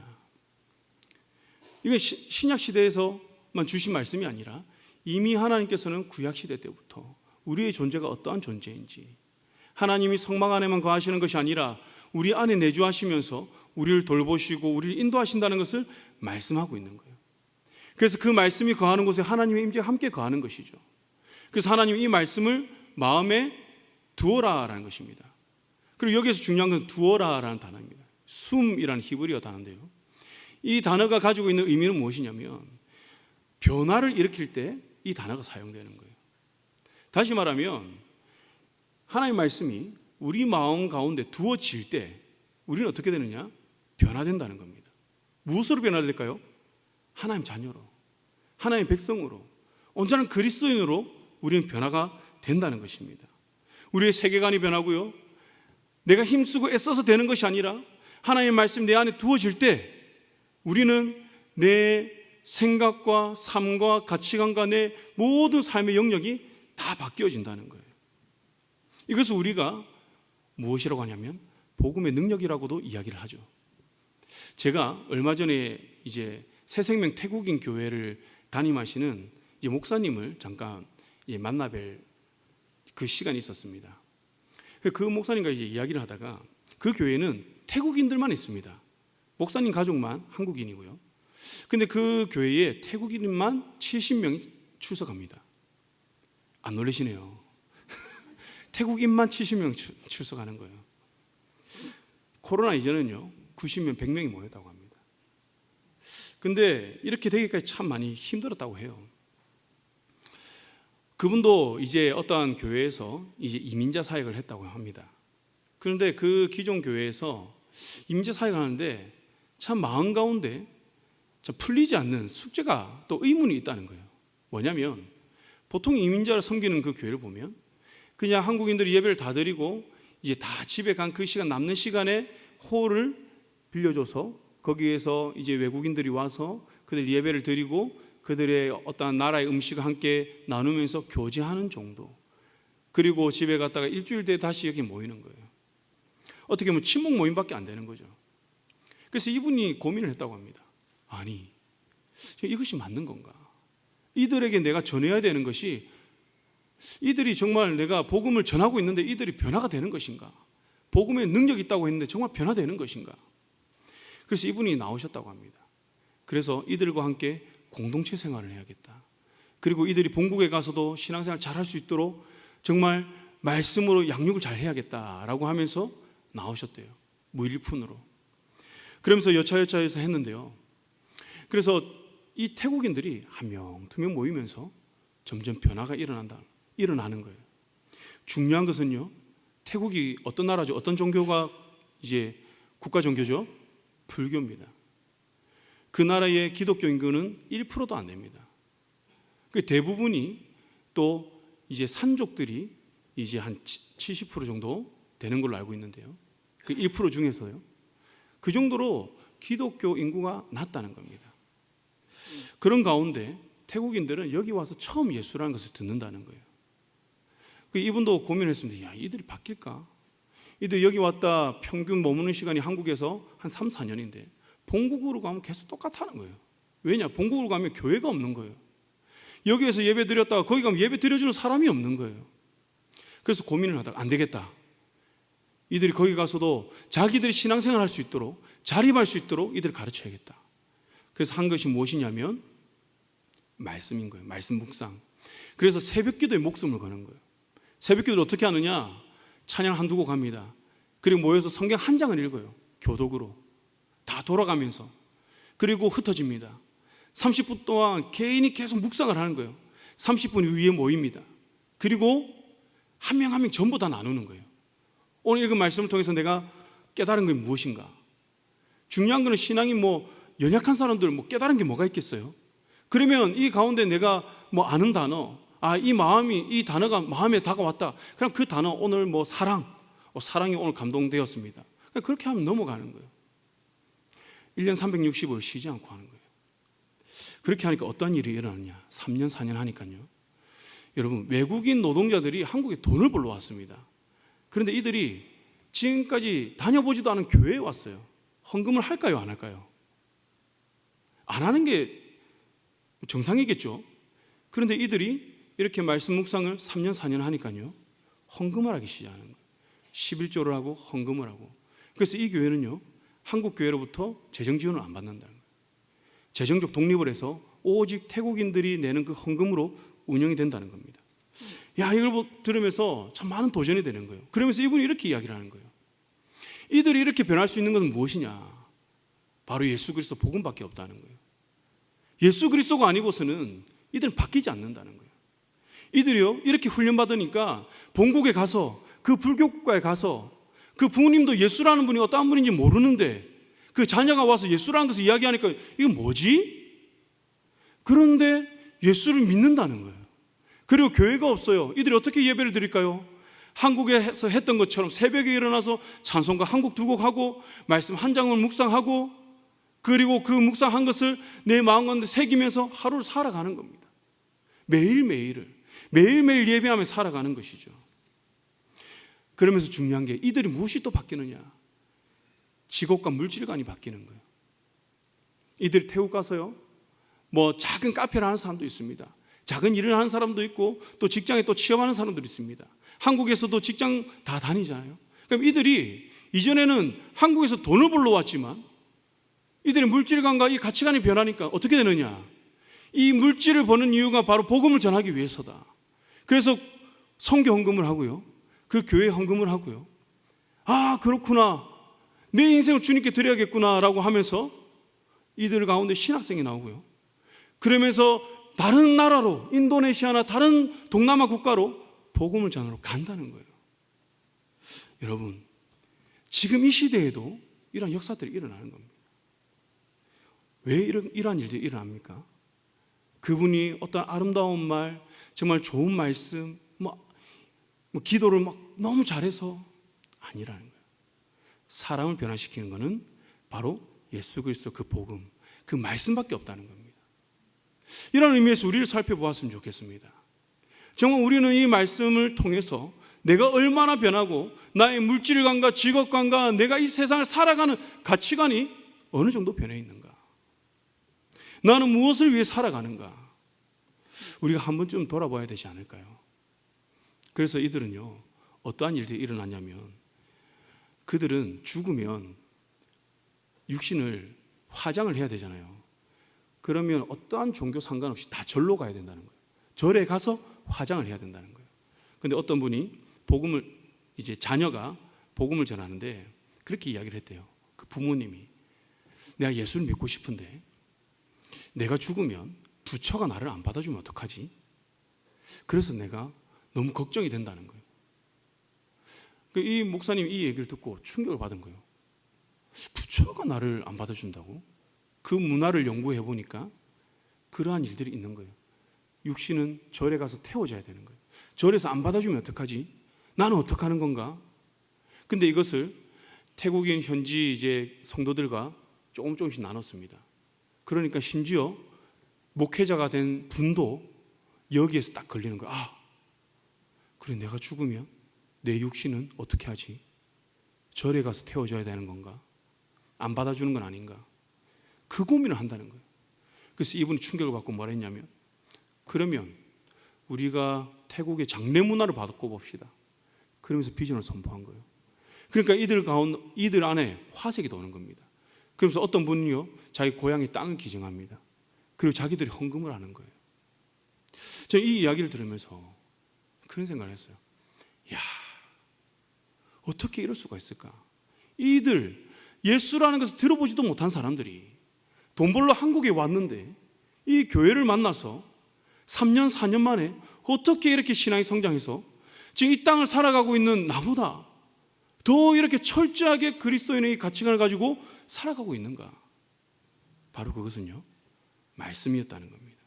이건 신약 시대에서 주신 말씀이 아니라 이미 하나님께서는 구약시대 때부터 우리의 존재가 어떠한 존재인지, 하나님이 성막 안에만 거하시는 것이 아니라 우리 안에 내주하시면서 우리를 돌보시고 우리를 인도하신다는 것을 말씀하고 있는 거예요. 그래서 그 말씀이 거하는 곳에 하나님의 임재가 함께 거하는 것이죠. 그래서 하나님이 이 말씀을 마음에 두어라라는 것입니다. 그리고 여기에서 중요한 건 두어라라는 단어입니다. 숨이라는 히브리어 단어인데요, 이 단어가 가지고 있는 의미는 무엇이냐면 변화를 일으킬 때 이 단어가 사용되는 거예요. 다시 말하면 하나님의 말씀이 우리 마음 가운데 두어질 때 우리는 어떻게 되느냐? 변화된다는 겁니다. 무엇으로 변화될까요? 하나님 자녀로, 하나님의 백성으로, 온전한 그리스도인으로 우리는 변화가 된다는 것입니다. 우리의 세계관이 변하고요, 내가 힘쓰고 애써서 되는 것이 아니라 하나님의 말씀 내 안에 두어질 때 우리는 내 생각과 삶과 가치관과 내 모든 삶의 영역이 다 바뀌어진다는 거예요. 이것을 우리가 무엇이라고 하냐면 복음의 능력이라고도 이야기를 하죠. 제가 얼마 전에 이제 새생명 태국인 교회를 담임하시는 이제 목사님을 잠깐 만나 뵐 그 시간이 있었습니다. 그 목사님과 이제 이야기를 하다가 그 교회는 태국인들만 있습니다. 목사님 가족만 한국인이고요. 근데 그 교회에 태국인만 70명이 출석합니다. 안 놀라시네요. 태국인만 70명 출석하는 거예요. 코로나 이전에는요 90명, 100명이 모였다고 합니다. 근데 이렇게 되기까지 참 많이 힘들었다고 해요. 그분도 이제 어떠한 교회에서 이제 이민자 사역을 했다고 합니다. 그런데 그 기존 교회에서 이민자 사역을 하는데 참 마음 가운데 참 풀리지 않는 숙제가 또 의문이 있다는 거예요. 뭐냐면 보통 이민자를 섬기는 그 교회를 보면 그냥 한국인들이 예배를 다 드리고 이제 다 집에 간 그 시간, 남는 시간에 홀을 빌려줘서 거기에서 이제 외국인들이 와서 그들 예배를 드리고 그들의 어떠한 나라의 음식을 함께 나누면서 교제하는 정도, 그리고 집에 갔다가 일주일 뒤에 다시 여기 모이는 거예요. 어떻게 보면 친목 모임밖에 안 되는 거죠. 그래서 이분이 고민을 했다고 합니다. 아니, 이것이 맞는 건가? 이들에게 내가 전해야 되는 것이, 이들이 정말 내가 복음을 전하고 있는데 이들이 변화가 되는 것인가? 복음에 능력이 있다고 했는데 정말 변화되는 것인가? 그래서 이분이 나오셨다고 합니다. 그래서 이들과 함께 공동체 생활을 해야겠다. 그리고 이들이 본국에 가서도 신앙생활 잘 할 수 있도록 정말 말씀으로 양육을 잘 해야겠다라고 하면서 나오셨대요. 무일푼으로. 그러면서 여차여차해서 했는데요. 그래서 이 태국인들이 한 명, 두 명 모이면서 점점 변화가 일어나는 거예요. 중요한 것은요, 태국이 어떤 나라죠? 어떤 종교가 이제 국가 종교죠? 불교입니다. 그 나라의 기독교 인구는 1%도 안 됩니다. 그 대부분이 또 이제 산족들이 이제 한 70% 정도 되는 걸로 알고 있는데요. 그 1% 중에서요. 그 정도로 기독교 인구가 낮다는 겁니다. 그런 가운데 태국인들은 여기 와서 처음 예수라는 것을 듣는다는 거예요. 이분도 고민했습니다. 야, 이들이 바뀔까? 이들 여기 왔다 평균 머무는 시간이 한국에서 한 3, 4년인데 본국으로 가면 계속 똑같다는 거예요. 왜냐? 본국으로 가면 교회가 없는 거예요. 여기에서 예배 드렸다가 거기 가면 예배 드려주는 사람이 없는 거예요. 그래서 고민을 하다가 안 되겠다. 이들이 거기 가서도 자기들이 신앙생활 할 수 있도록, 자립할 수 있도록 이들을 가르쳐야겠다. 그래서 한 것이 무엇이냐면 말씀인 거예요. 말씀 묵상. 그래서 새벽 기도에 목숨을 거는 거예요. 새벽 기도를 어떻게 하느냐? 찬양 한두 곡 합니다. 그리고 모여서 성경 한 장을 읽어요. 교독으로 다 돌아가면서. 그리고 흩어집니다. 30분 동안 개인이 계속 묵상을 하는 거예요. 30분 위에 모입니다. 그리고 한 명 한 명 전부 다 나누는 거예요. 오늘 읽은 말씀을 통해서 내가 깨달은 게 무엇인가? 중요한 거는 신앙이 연약한 사람들 깨달은 게 뭐가 있겠어요? 그러면 이 가운데 내가 아는 단어, 이 단어가 마음에 다가왔다. 그럼 그 단어 오늘 사랑이 오늘 감동되었습니다. 그렇게 하면 넘어가는 거예요. 1년 365일 쉬지 않고 하는 거예요. 그렇게 하니까 어떤 일이 일어나느냐? 3년, 4년 하니까요. 여러분, 외국인 노동자들이 한국에 돈을 벌러 왔습니다. 그런데 이들이 지금까지 다녀보지도 않은 교회에 왔어요. 헌금을 할까요? 안 할까요? 안 하는 게 정상이겠죠. 그런데 이들이 이렇게 말씀 묵상을 3년 4년 하니까요, 헌금을 하기 시작하는 거예요. 11조를 하고 헌금을 하고. 그래서 이 교회는요, 한국 교회로부터 재정 지원을 안 받는다는 거예요. 재정적 독립을 해서 오직 태국인들이 내는 그 헌금으로 운영이 된다는 겁니다. 야, 이걸 들으면서 참 많은 도전이 되는 거예요. 그러면서 이분이 이렇게 이야기를 하는 거예요. 이들이 이렇게 변할 수 있는 것은 무엇이냐? 바로 예수 그리스도 복음밖에 없다는 거예요. 예수 그리스도가 아니고서는 이들은 바뀌지 않는다는 거예요. 이들이요, 이렇게 훈련받으니까 본국에 가서, 그 불교 국가에 가서, 그 부모님도 예수라는 분이 어떠한 분인지 모르는데 그 자녀가 와서 예수라는 것을 이야기하니까 이건 뭐지? 그런데 예수를 믿는다는 거예요. 그리고 교회가 없어요. 이들이 어떻게 예배를 드릴까요? 한국에서 했던 것처럼 새벽에 일어나서 찬송가 한 곡 두 곡 하고 말씀 한 장을 묵상하고, 그리고 그 묵상한 것을 내 마음 가운데 새기면서 하루를 살아가는 겁니다. 매일매일 예배하며 살아가는 것이죠. 그러면서 중요한 게 이들이 무엇이 또 바뀌느냐? 직업과 물질관이 바뀌는 거예요. 이들이 태국 가서요, 뭐 작은 카페를 하는 사람도 있습니다. 작은 일을 하는 사람도 있고, 또 직장에 또 취업하는 사람들이 있습니다. 한국에서도 직장 다 다니잖아요. 그럼 이들이 이전에는 한국에서 돈을 벌러 왔지만 이들의 물질관과 이 가치관이 변하니까 어떻게 되느냐? 이 물질을 버는 이유가 바로 복음을 전하기 위해서다. 그래서 선교 헌금을 하고요, 그 교회 헌금을 하고요. 아, 그렇구나, 내 인생을 주님께 드려야겠구나 라고 하면서 이들 가운데 신학생이 나오고요. 그러면서 다른 나라로, 인도네시아나 다른 동남아 국가로 복음을 전하러 간다는 거예요. 여러분, 지금 이 시대에도 이러한 역사들이 일어나는 겁니다. 왜 이러한 일들이 일어납니까? 그분이 어떤 아름다운 말, 정말 좋은 말씀, 기도를 막 너무 잘해서 아니라는 거예요. 사람을 변화시키는 것은 바로 예수 그리스도 그 복음, 그 말씀밖에 없다는 겁니다. 이런 의미에서 우리를 살펴보았으면 좋겠습니다. 정말 우리는 이 말씀을 통해서 내가 얼마나 변하고 나의 물질관과 직업관과 내가 이 세상을 살아가는 가치관이 어느 정도 변해 있는가? 나는 무엇을 위해 살아가는가? 우리가 한 번쯤 돌아봐야 되지 않을까요? 그래서 이들은요, 어떠한 일들이 일어나냐면, 그들은 죽으면 육신을 화장을 해야 되잖아요. 그러면 어떠한 종교 상관없이 다 절로 가야 된다는 거예요. 절에 가서 화장을 해야 된다는 거예요. 그런데 어떤 분이 복음을, 이제 자녀가 복음을 전하는데 그렇게 이야기를 했대요. 그 부모님이, 내가 예수를 믿고 싶은데 내가 죽으면 부처가 나를 안 받아주면 어떡하지? 그래서 내가 너무 걱정이 된다는 거예요. 이 목사님이 이 얘기를 듣고 충격을 받은 거예요. 부처가 나를 안 받아준다고? 그 문화를 연구해 보니까 그러한 일들이 있는 거예요. 육신은 절에 가서 태워져야 되는 거예요. 절에서 안 받아주면 어떡하지? 나는 어떡하는 건가? 근데 이것을 태국인 현지 이제 성도들과 조금씩 나눴습니다. 그러니까 심지어 목회자가 된 분도 여기에서 딱 걸리는 거예요. 아, 그래, 내가 죽으면 내 육신은 어떻게 하지? 절에 가서 태워줘야 되는 건가? 안 받아주는 건 아닌가? 그 고민을 한다는 거예요. 그래서 이분이 충격을 받고 뭐라 했냐면, 그러면 우리가 태국의 장례 문화를 바꿔봅시다. 그러면서 비전을 선포한 거예요. 그러니까 이들 안에 화색이 도는 겁니다. 그러면서 어떤 분은요, 자기 고향의 땅을 기증합니다. 그리고 자기들이 헌금을 하는 거예요. 저는 이 이야기를 들으면서 그런 생각을 했어요. 야, 어떻게 이럴 수가 있을까? 이들 예수라는 것을 들어보지도 못한 사람들이 돈 벌러 한국에 왔는데 이 교회를 만나서 3년 4년 만에 어떻게 이렇게 신앙이 성장해서 지금 이 땅을 살아가고 있는 나보다 더 이렇게 철저하게 그리스도인의 가치관을 가지고 살아가고 있는가? 바로 그것은요, 말씀이었다는 겁니다.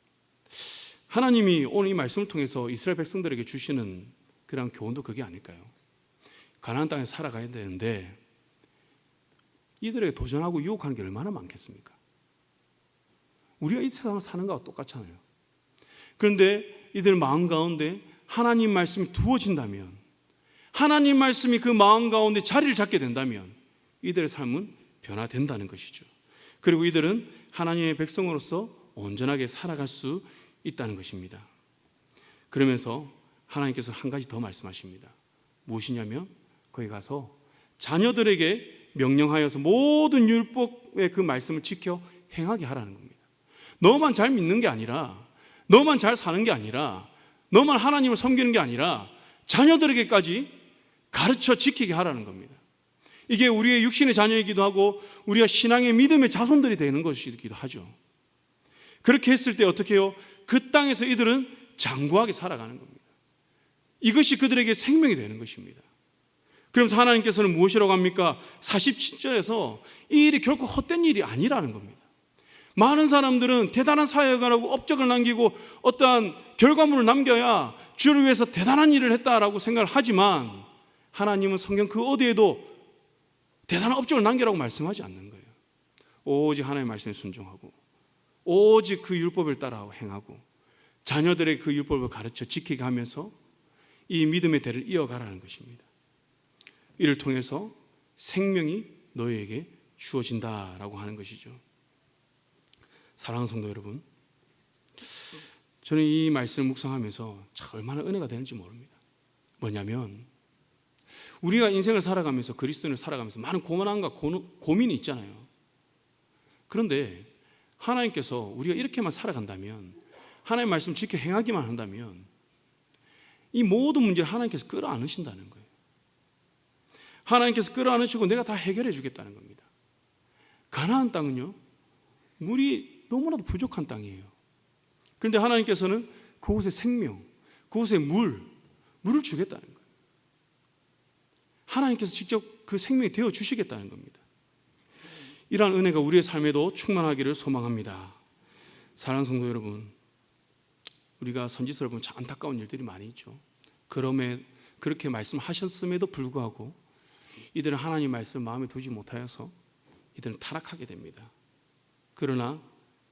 하나님이 오늘 이 말씀을 통해서 이스라엘 백성들에게 주시는 그런 교훈도 그게 아닐까요? 가나안 땅에 살아가야 되는데 이들에게 도전하고 유혹하는 게 얼마나 많겠습니까? 우리가 이 세상을 사는 것과 똑같잖아요. 그런데 이들 마음 가운데 하나님 말씀이 두어진다면, 하나님 말씀이 그 마음 가운데 자리를 잡게 된다면 이들의 삶은 변화된다는 것이죠. 그리고 이들은 하나님의 백성으로서 온전하게 살아갈 수 있다는 것입니다. 그러면서 하나님께서 한 가지 더 말씀하십니다. 무엇이냐면 거기 가서 자녀들에게 명령하여서 모든 율법의 그 말씀을 지켜 행하게 하라는 겁니다. 너만 잘 믿는 게 아니라, 너만 잘 사는 게 아니라, 너만 하나님을 섬기는 게 아니라 자녀들에게까지 가르쳐 지키게 하라는 겁니다. 이게 우리의 육신의 자녀이기도 하고 우리가 신앙의 믿음의 자손들이 되는 것이기도 하죠. 그렇게 했을 때 어떻게 해요? 그 땅에서 이들은 장구하게 살아가는 겁니다. 이것이 그들에게 생명이 되는 것입니다. 그러면서 하나님께서는 무엇이라고 합니까? 47절에서 이 일이 결코 헛된 일이 아니라는 겁니다. 많은 사람들은 대단한 사역을 하고 업적을 남기고 어떠한 결과물을 남겨야 주를 위해서 대단한 일을 했다라고 생각을 하지만 하나님은 성경 그 어디에도 대단한 업적을 남기라고 말씀하지 않는 거예요. 오직 하나님의 말씀에 순종하고 오직 그 율법을 따라 행하고 자녀들의 그 율법을 가르쳐 지키게 하면서 이 믿음의 대를 이어가라는 것입니다. 이를 통해서 생명이 너희에게 주어진다라고 하는 것이죠. 사랑하는 성도 여러분, 저는 이 말씀을 묵상하면서 참 얼마나 은혜가 되는지 모릅니다. 뭐냐면 우리가 인생을 살아가면서 그리스도인을 살아가면서 많은 고난과 고민이 있잖아요. 그런데 하나님께서 우리가 이렇게만 살아간다면, 하나님의 말씀 지켜 행하기만 한다면 이 모든 문제를 하나님께서 끌어안으신다는 거예요. 하나님께서 끌어안으시고 내가 다 해결해 주겠다는 겁니다. 가나안 땅은요, 물이 너무나도 부족한 땅이에요. 그런데 하나님께서는 그곳의 생명, 그곳의 물을 주겠다는 거예요. 하나님께서 직접 그 생명이 되어 주시겠다는 겁니다. 이러한 은혜가 우리의 삶에도 충만하기를 소망합니다. 사랑하는 성도 여러분, 우리가 선지서를 보면 참 안타까운 일들이 많이 있죠. 그렇게 말씀하셨음에도 불구하고 이들은 하나님 말씀을 마음에 두지 못하여서 이들은 타락하게 됩니다. 그러나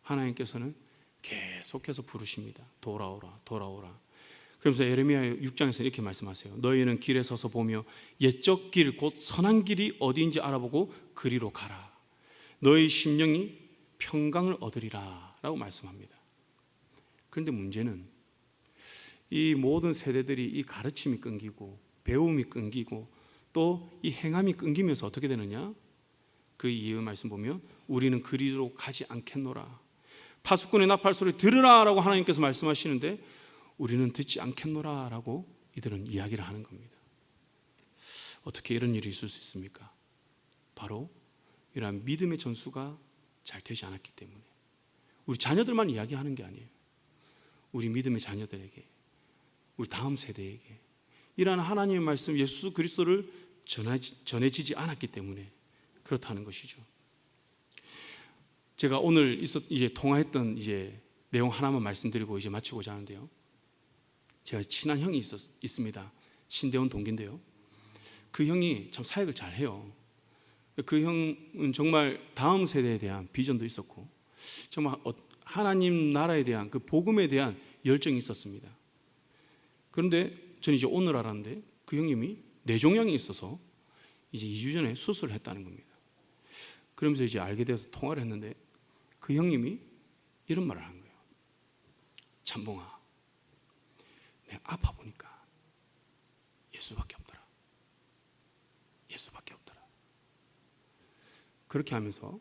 하나님께서는 계속해서 부르십니다. 돌아오라, 돌아오라. 그러면서 예레미야 6장에서 이렇게 말씀하세요. 너희는 길에 서서 보며 옛적 길, 곧 선한 길이 어디인지 알아보고 그리로 가라. 너희 심령이 평강을 얻으리라 라고 말씀합니다. 그런데 문제는 이 모든 세대들이 이 가르침이 끊기고 배움이 끊기고 또 이 행함이 끊기면서 어떻게 되느냐? 그 이유 말씀 보면 우리는 그리로 가지 않겠노라. 파수꾼의 나팔 소리 들으라 라고 하나님께서 말씀하시는데 우리는 듣지 않겠노라 라고 이들은 이야기를 하는 겁니다. 어떻게 이런 일이 있을 수 있습니까? 바로 이러한 믿음의 전수가 잘 되지 않았기 때문에. 우리 자녀들만 이야기하는 게 아니에요. 우리 믿음의 자녀들에게, 우리 다음 세대에게 이러한 하나님의 말씀 예수 그리스도를 전해지지 않았기 때문에 그렇다는 것이죠. 제가 오늘 이제 통화했던 이제 내용 하나만 말씀드리고 이제 마치고자 하는데요. 제가 친한 형이 있습니다. 신대원 동기인데요. 그 형이 참 사역을 잘해요. 그 형은 정말 다음 세대에 대한 비전도 있었고 정말 하나님 나라에 대한 그 복음에 대한 열정이 있었습니다. 그런데 저는 이제 오늘 알았는데 그 형님이 뇌종양이 있어서 이제 2주 전에 수술을 했다는 겁니다. 그러면서 이제 알게 돼서 통화를 했는데 그 형님이 이런 말을 한 거예요. 참봉아, 내가 아파 보니까 예수밖에 없더라. 예수밖에 없더라. 그렇게 하면서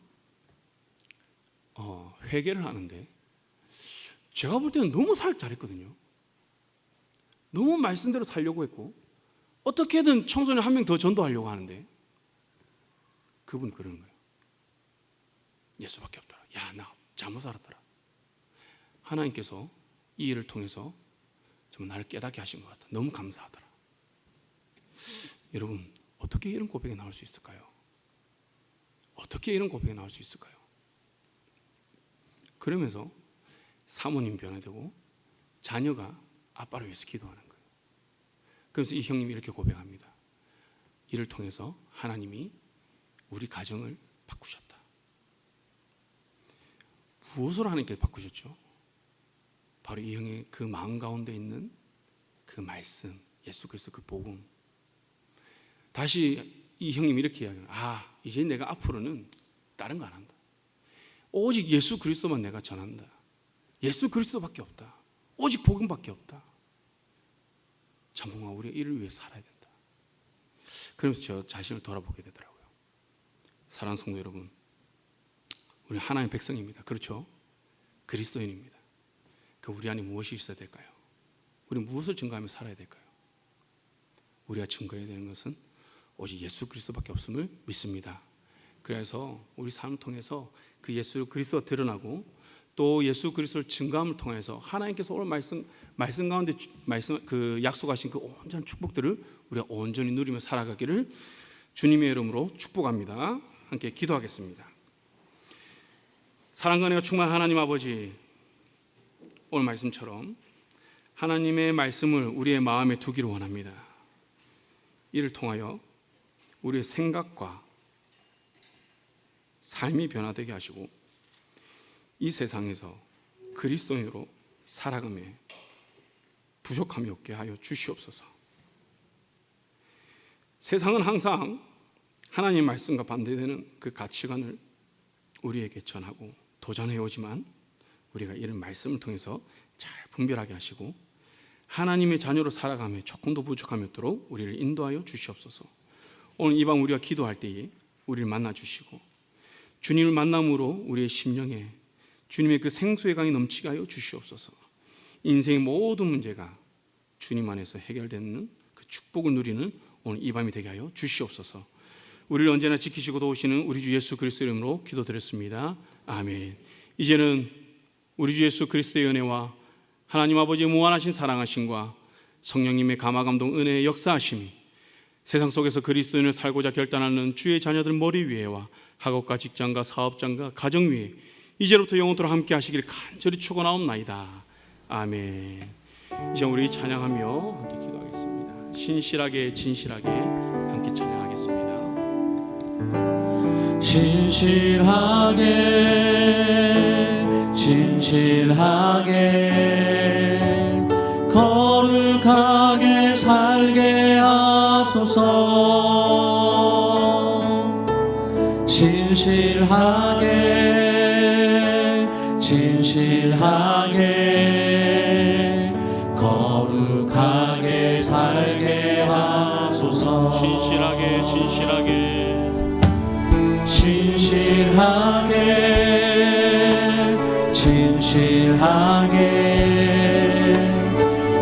회개를 하는데 제가 볼 때는 너무 사역 잘했거든요. 너무 말씀대로 살려고 했고 어떻게든 청소년 한 명 더 전도하려고 하는데 그분 그러는 거예요. 예수밖에 없더라. 야, 나 잘못 살았더라. 하나님께서 이 일을 통해서 정말 나를 깨닫게 하신 것 같아. 너무 감사하더라. 여러분, 어떻게 이런 고백이 나올 수 있을까요? 어떻게 이런 고백이 나올 수 있을까요? 그러면서 사모님 변화되고 자녀가 아빠를 위해서 기도하는 거예요. 그래서 이 형님이 이렇게 고백합니다. 이를 통해서 하나님이 우리 가정을 바꾸셨다. 무엇으로 하나님께 바꾸셨죠? 바로 이 형의 그 마음 가운데 있는 그 말씀, 예수 그리스도 그 복음. 다시 이 형님이 이렇게 이야기해요. 이제 내가 앞으로는 다른 거 안 한다. 오직 예수 그리스도만 내가 전한다. 예수 그리스도밖에 없다. 오직 복음밖에 없다. 참봉아, 우리가 이를 위해 살아야 된다. 그러면서 저 자신을 돌아보게 되더라고요. 사랑하는 성도 여러분, 우리 하나님의 백성입니다. 그렇죠? 그리스도인입니다. 그 우리 안에 무엇이 있어야 될까요? 우리 무엇을 증거하며 살아야 될까요? 우리가 증거해야 되는 것은 오직 예수 그리스도밖에 없음을 믿습니다. 그래서 우리 삶을 통해서 그 예수 그리스도가 드러나고 또 예수 그리스도를 증거함을 통해서 하나님께서 오늘 말씀 가운데 그 약속하신 그 온전한 축복들을 우리가 온전히 누리며 살아가기를 주님의 이름으로 축복합니다. 함께 기도하겠습니다. 사랑과 은혜가 충만한 하나님 아버지, 오늘 말씀처럼 하나님의 말씀을 우리의 마음에 두기를 원합니다. 이를 통하여 우리의 생각과 삶이 변화되게 하시고 이 세상에서 그리스도인으로 살아감에 부족함이 없게 하여 주시옵소서. 세상은 항상 하나님의 말씀과 반대되는 그 가치관을 우리에게 전하고 도전해 오지만 우리가 이런 말씀을 통해서 잘 분별하게 하시고 하나님의 자녀로 살아가며 조금도 부족함이 없도록 우리를 인도하여 주시옵소서. 오늘 이 밤 우리가 기도할 때에 우리를 만나 주시고 주님을 만남으로 우리의 심령에 주님의 그 생수의 강이 넘치게 하여 주시옵소서. 인생의 모든 문제가 주님 안에서 해결되는 그 축복을 누리는 오늘 이 밤이 되게 하여 주시옵소서. 우리를 언제나 지키시고 도우시는 우리 주 예수 그리스도의 이름으로 기도드렸습니다. 아멘. 이제는 우리 주 예수 그리스도의 은혜와 하나님 아버지의 무한하신 사랑하심과 성령님의 감화감동 은혜의 역사하심이 세상 속에서 그리스도인을 살고자 결단하는 주의 자녀들 머리 위에와 학업과 직장과 사업장과 가정 위에 이제부터 영원토록 함께 하시기를 간절히 축원하옵나이다. 아멘. 이제 우리 찬양하며 함께 기도하겠습니다. 신실하게 진실하게 함께 찬양하겠습니다. 신실하게 진실하게 거룩하게 살게 하소서. 신실하게 진실하게 거룩하게 살게 하소서. 신실하게 진실하게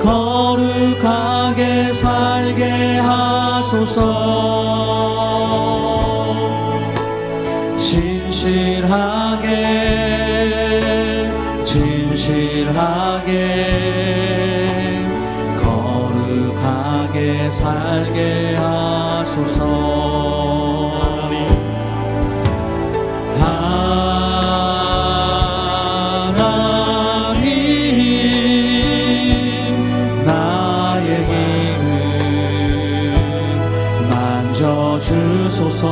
거룩하게 살게 하소서. 신실하게 진실하게 거룩하게 살게 하소서. 주소서.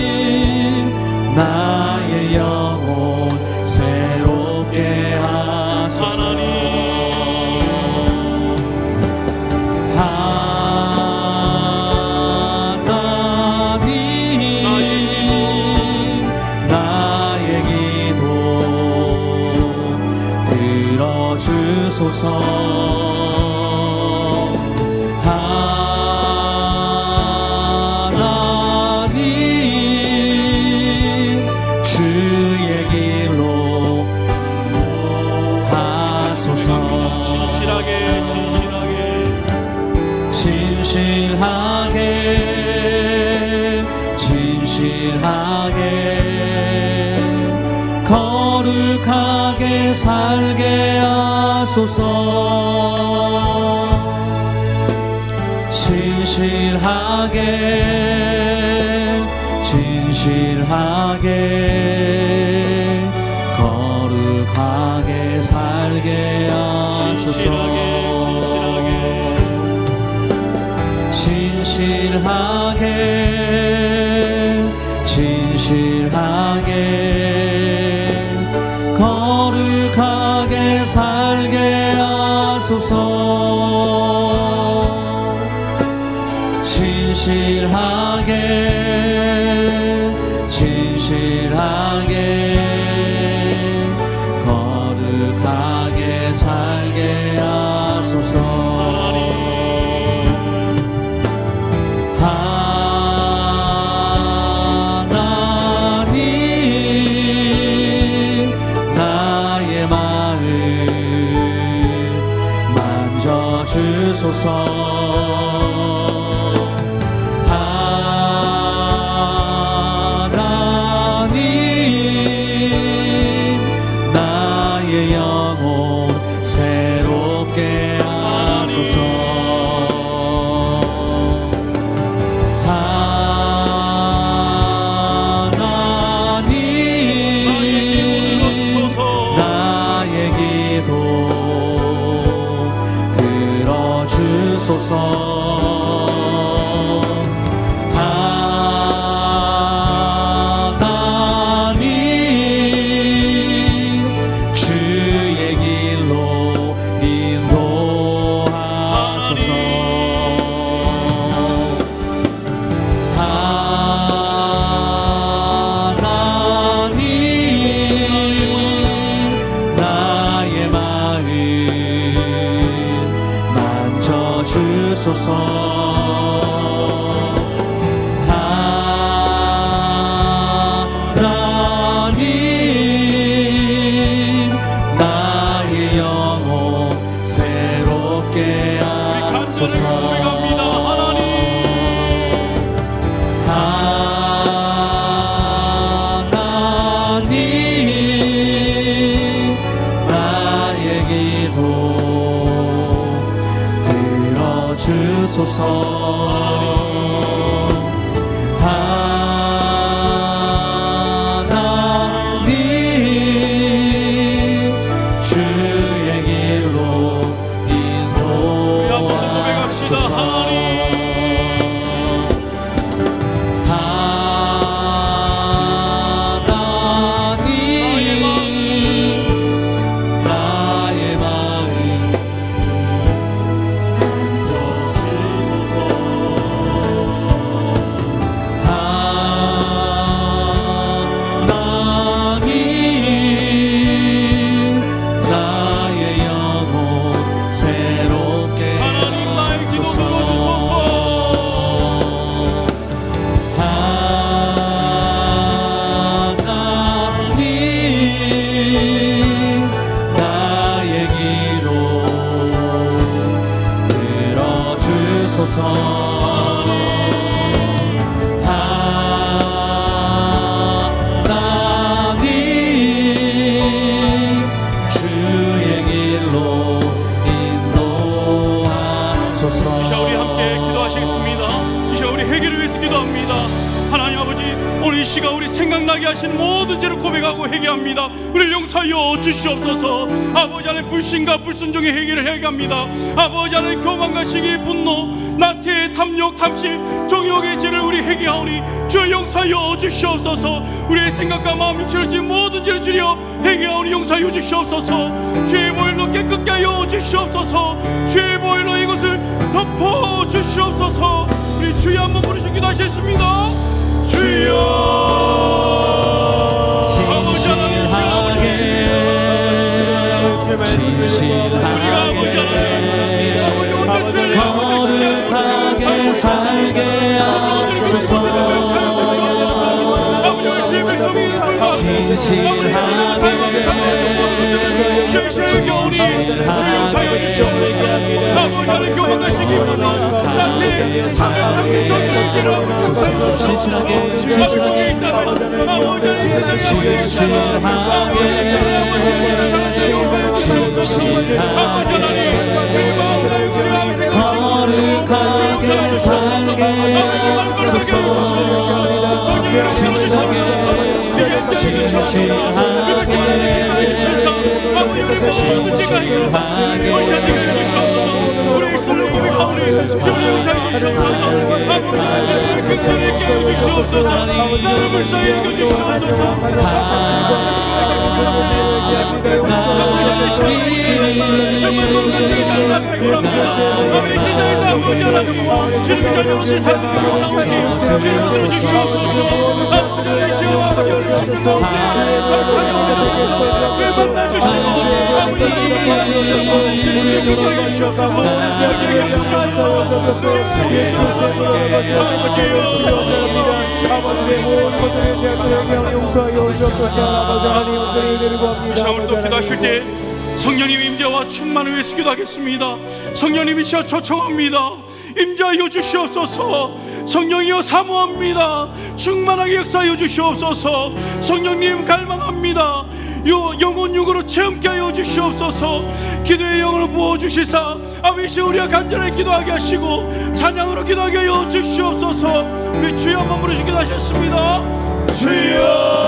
하나님 나의 영혼 새롭게 하소서. 하나님 나의 기도 들어주소서. 하나님 주의 길로 하소서. 진실하게 거룩하게 살게 하소서. 진실하게 거룩하게 살게 하소서. 진실하게 거룩하게 살게 하소서. 진실하게 진실하게 거룩하게 살게 하소서. 하나님 나의 마음 만져주소서. 하나님 나의 영혼 새롭게 하소서. 하나님 나의 기도 들어주소서. 이 시간 우리 생각나게 하신 모든 죄를 고백하고 회개합니다. 우리를 용서하여 주시옵소서. 아버지 안에 불신과 불순종의 회개를 회개합니다. 아버지 안에 교만과 시기, 분노, 나태, 탐욕, 탐심, 정욕의 죄를 우리 회개하오니 주여 용서하여 주시옵소서. 우리의 생각과 마음 이치로진 모든 죄를 주려 회개하오니 용서하여 주시옵소서. 죄의 보혈로 깨끗게 하여 주시옵소서. 죄의 보혈로 이것을 덮어 주시옵소서. 우리 주여 한번 부르시고 기도하시겠습니다. 주여 아버지 하나님, 진실하게 거룩하게 살게 하소서. 우리 주시옵소서. 나를 불쌍히 여겨주시옵소서. 정말 거룩한 아버지 기도에서 아버지 하나님 주님이 잘못이 사랑하고 아버지 주님 들어주시옵소서. 아버지 하나님 아버지 하나님 늘 만나주시고 아버지 오늘 또 기도하실 때 성령님 임재와 충만을 위해서 기도하겠습니다. 성령님이 시여 초청합니다. 임재하여 주시옵소서. 성령이여 사모합니다. 충만하게 역사하여 주시옵소서. 성령님 갈망합니다. 영혼 육으로 체험케 하여 주시옵소서. 기도의 영을 부어주시사 아버지 우리가 간절히 기도하게 하시고 찬양으로 기도하게 하여 주시옵소서. 우리 주여 한번 부르시 기도하셨습니다. 주여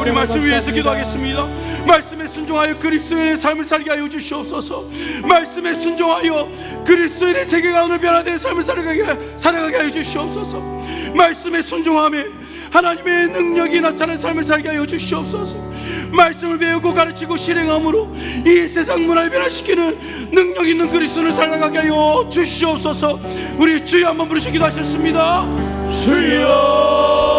우리 말씀 위해서 기도하겠습니다. 말씀에 순종하여 그리스도인의 삶을 살게 하여 주시옵소서. 말씀에 순종하여 그리스도인의 세계관으로 변화되는 삶을 살아가게 하여 주시옵소서. 말씀에 순종하며 하나님의 능력이 나타나는 삶을 살게 하여 주시옵소서. 말씀을 배우고 가르치고 실행함으로 이 세상 문화를 변화시키는 능력 있는 그리스도를 살아가게 하여 주시옵소서. 우리 주여 한번 부르시기도 하셨습니다. 주여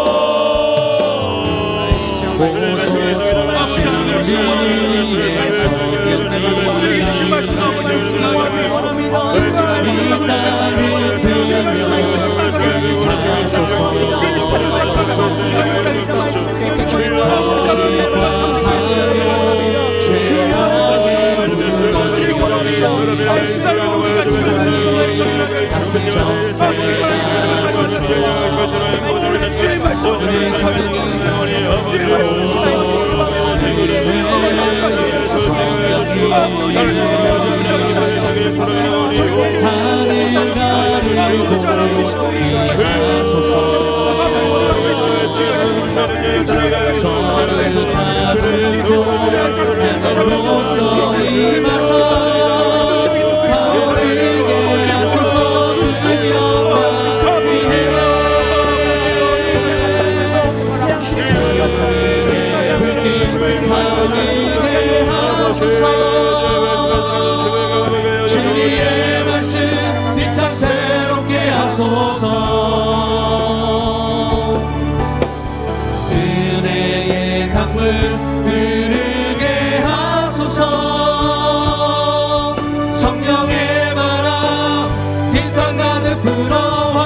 주님의 말씀 이 땅 새롭게 하소서. 은혜의 강물 흐르게 하소서. 성령의 바람 이 땅 가득 불어와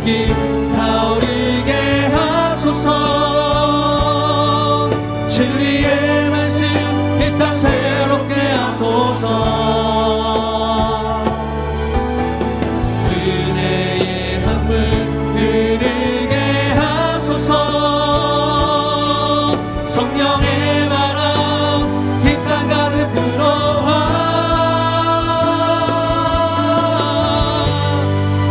불길 타오르게 하소서. 진리의 말씀 이 땅 새롭게 하소서. 은혜의 강물 흐르게 하소서. 성령의 바람 이 땅 가득 불어와.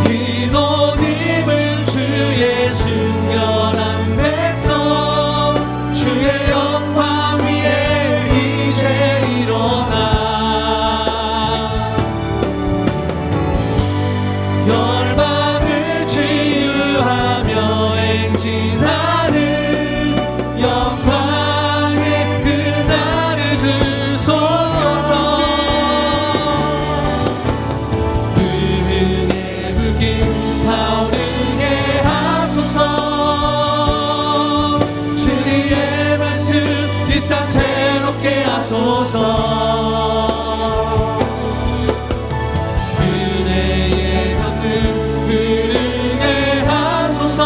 흰옷 입은 주의 순결한 백성, 주의 영광 위에 이제 일어나. 열방을 치유하며 행진하는 영광의 그날을 주소서. 은혜의 불길 타오르게 하소서. 진리의 말씀 이 땅 새롭게 하소서. 은혜의 강물 흐르게 하소서.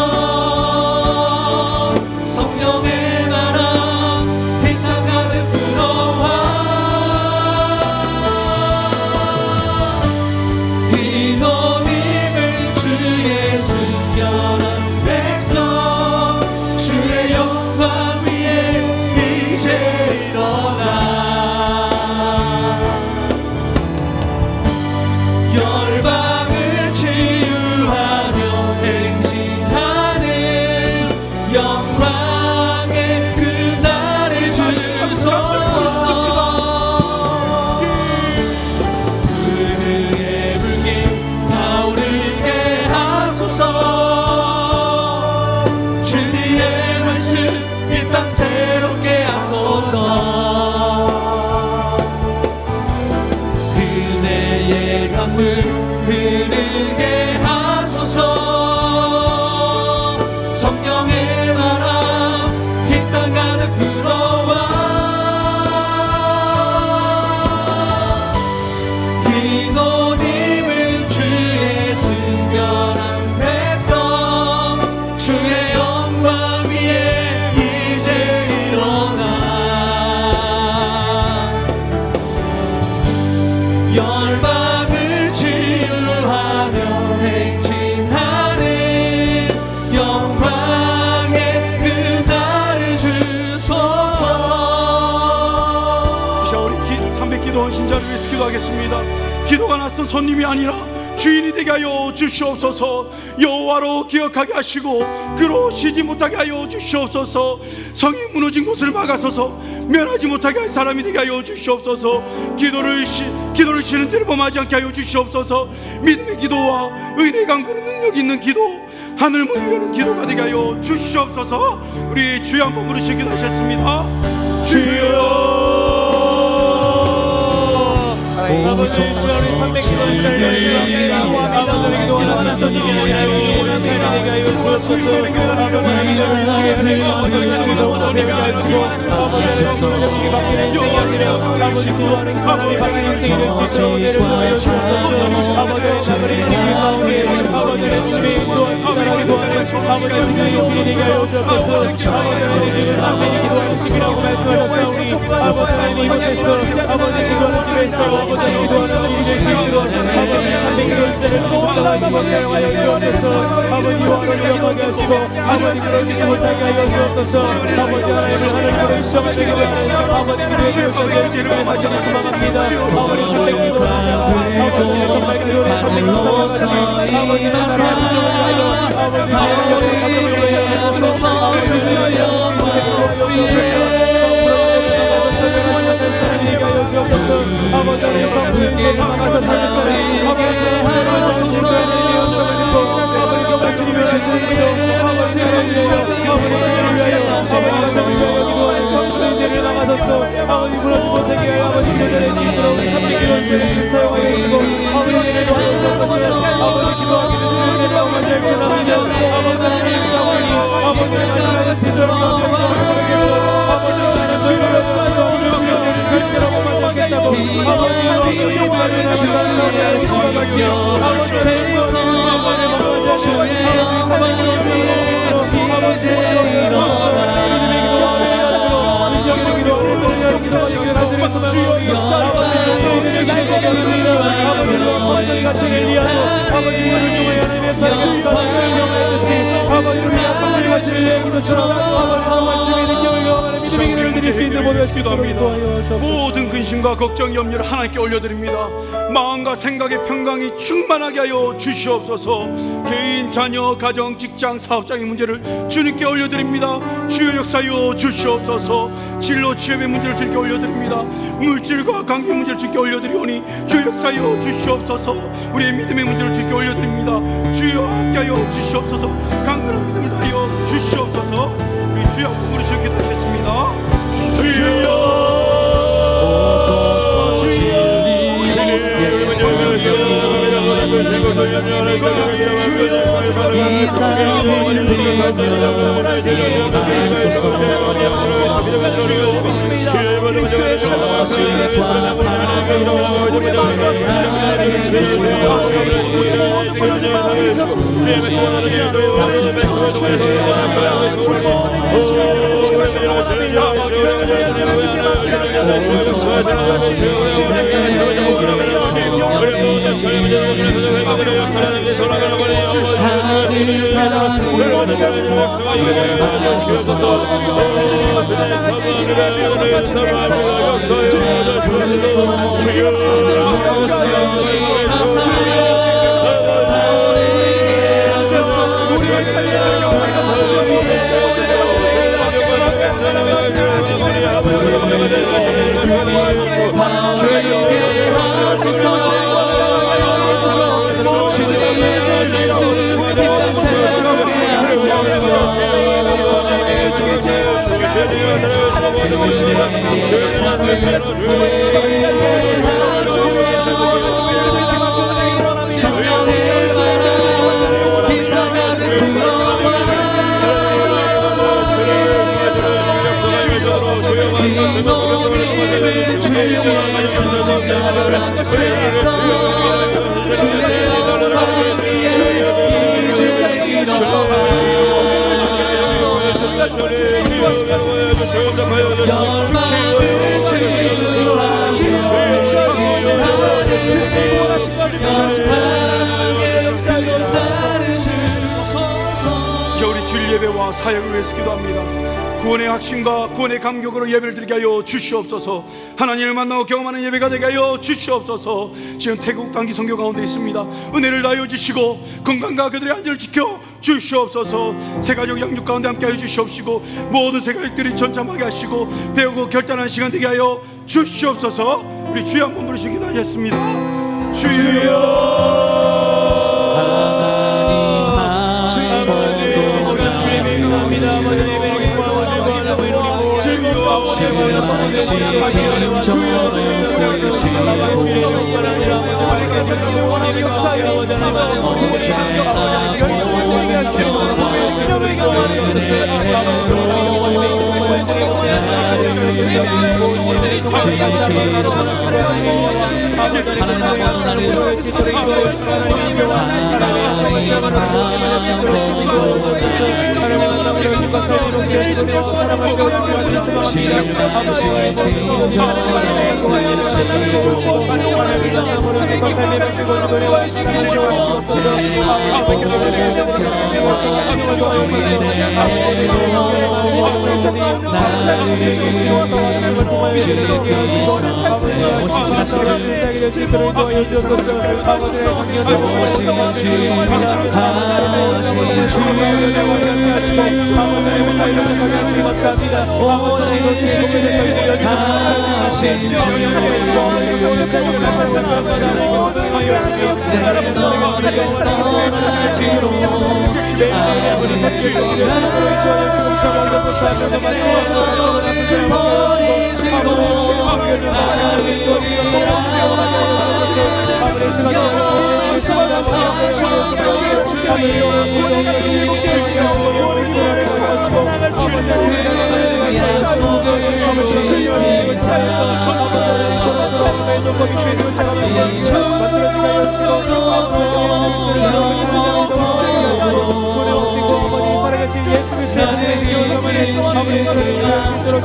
성령의 바람 이 땅 가득 불어와. 흰옷 입은 주의 순결한 백성, 주의 영광 위에 이제 일어나. 열방을 치유하며 행진하는 영광의 그날을 주소서. 은혜의 불길 타오르게 하소서. 진리의 말씀 이 땅 새롭게 하소서. 은혜의 강물 흐르게 하소서. 성령의 바람 이 땅 가득 불어와. 흰옷 입은 주의 순결한 백성, 주의 영광 위에 이제 일어나. 열방을 치유하며 행진하는 영광의 그날을 주소서. 자, 우리 300기도 헌신자를 위해서 기도하겠습니다. 기도가 낯선 손님이 아니라 주인이 되게 하여 주시옵소서. 여호와로 기억하게 하시고 그로 쉬지 못하게 하여 주시옵소서. 성이 무너진 곳을 막아서서 면하지 못하게 할 사람이 되게 하여 주시옵소서. 기도를 쉬는 대로 범하지 않게 하여 주시옵소서. 믿음의 기도와 은혜의 강구는 능력 있는 기도, 하늘 문을 여는 기도가 되게 하여 주시옵소서. 우리 주여 한번 부르시기 기도하셨습니다. 주여. 아버지, 우리 300기도 아버지 부르지 못하게 하여 아버지 교전에 지도록 300기도 주님 사용하여 주시고 아버지 아버지 기도하기를 주님 내려오면 잘 부탁합니다. 아버지 하나님 사원이 아버지 하나님 지도록 아버지 하나님 주님 역사하여 오늘 주님 그리라고 만들겠다고 아버지 영광을 주님 감사하여 주시고 아버지 하나님 아버지 모든 근심과 걱정 염려를 하나님께 올려드립니다. 마음과 생각의 평강이 충만하게 하여 주시옵소서. 개인, 자녀, 가정, 직장, 사업장의 문제를 주님께 올려드립니다. 주여 역사하여 주시옵소서. 진로, 취업의 문제를 주님께 올려드립니다. 물질과 관계 문제를 주님께 올려드리오니 주여 역사하여 주시옵소서. 우리의 믿음의 문제를 주님께 올려드립니다. 주여 함께하여 주시옵소서. 강건한 믿음을 다하여 주시옵소서. 우리 주여 한번 주님께 다시겠습니다. 주여 우리 주일 예배와 사역을 위해서 기도합니다. 구원의 확신과 구원의 감격으로 예배를 드리게 하여 주시옵소서. 하나님을 만나고 경험하는 예배가 되게 하여 주시옵소서. 지금 태국 단기 선교 가운데 있습니다. 은혜를 다하여 주시고 건강과 그들의 안전을 지켜 주시옵소서. 새가족 양육 가운데 함께 하여 주시옵시고 모든 새가족들이 전참하게 하시고 배우고 결단하는 시간 되게 하여 주시옵소서. 우리 주여 한번 부르시기 기도하겠습니다. 주여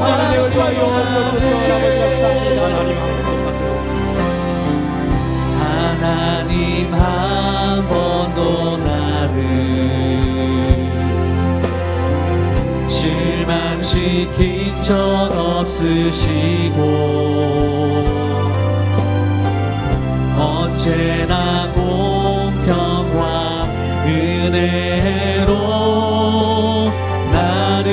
은혜를 주하여 주옵소서. 아버지 감사합니다. 하나님 한 번도 나를 실망시킨 적 없으시고 언제나 공평과 은혜로 나를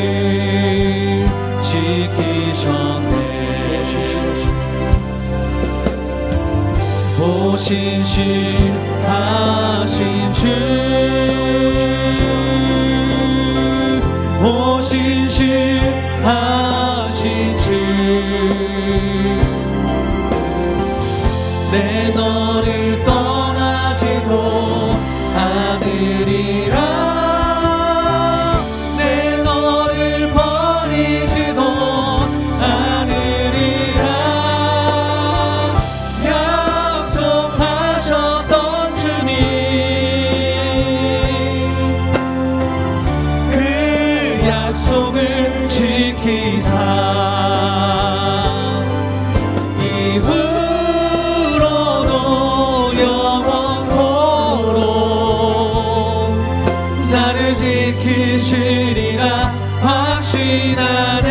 지키셨네. 오신실하신 주, 오신실하신 주, 내 너를 떠나지도 않으리라. 내 너를 버리지도 않으리라. 약속하셨던 주님, 그 약속을 지키사 이후로도 영원토록 나를 지키시리라 확신하네.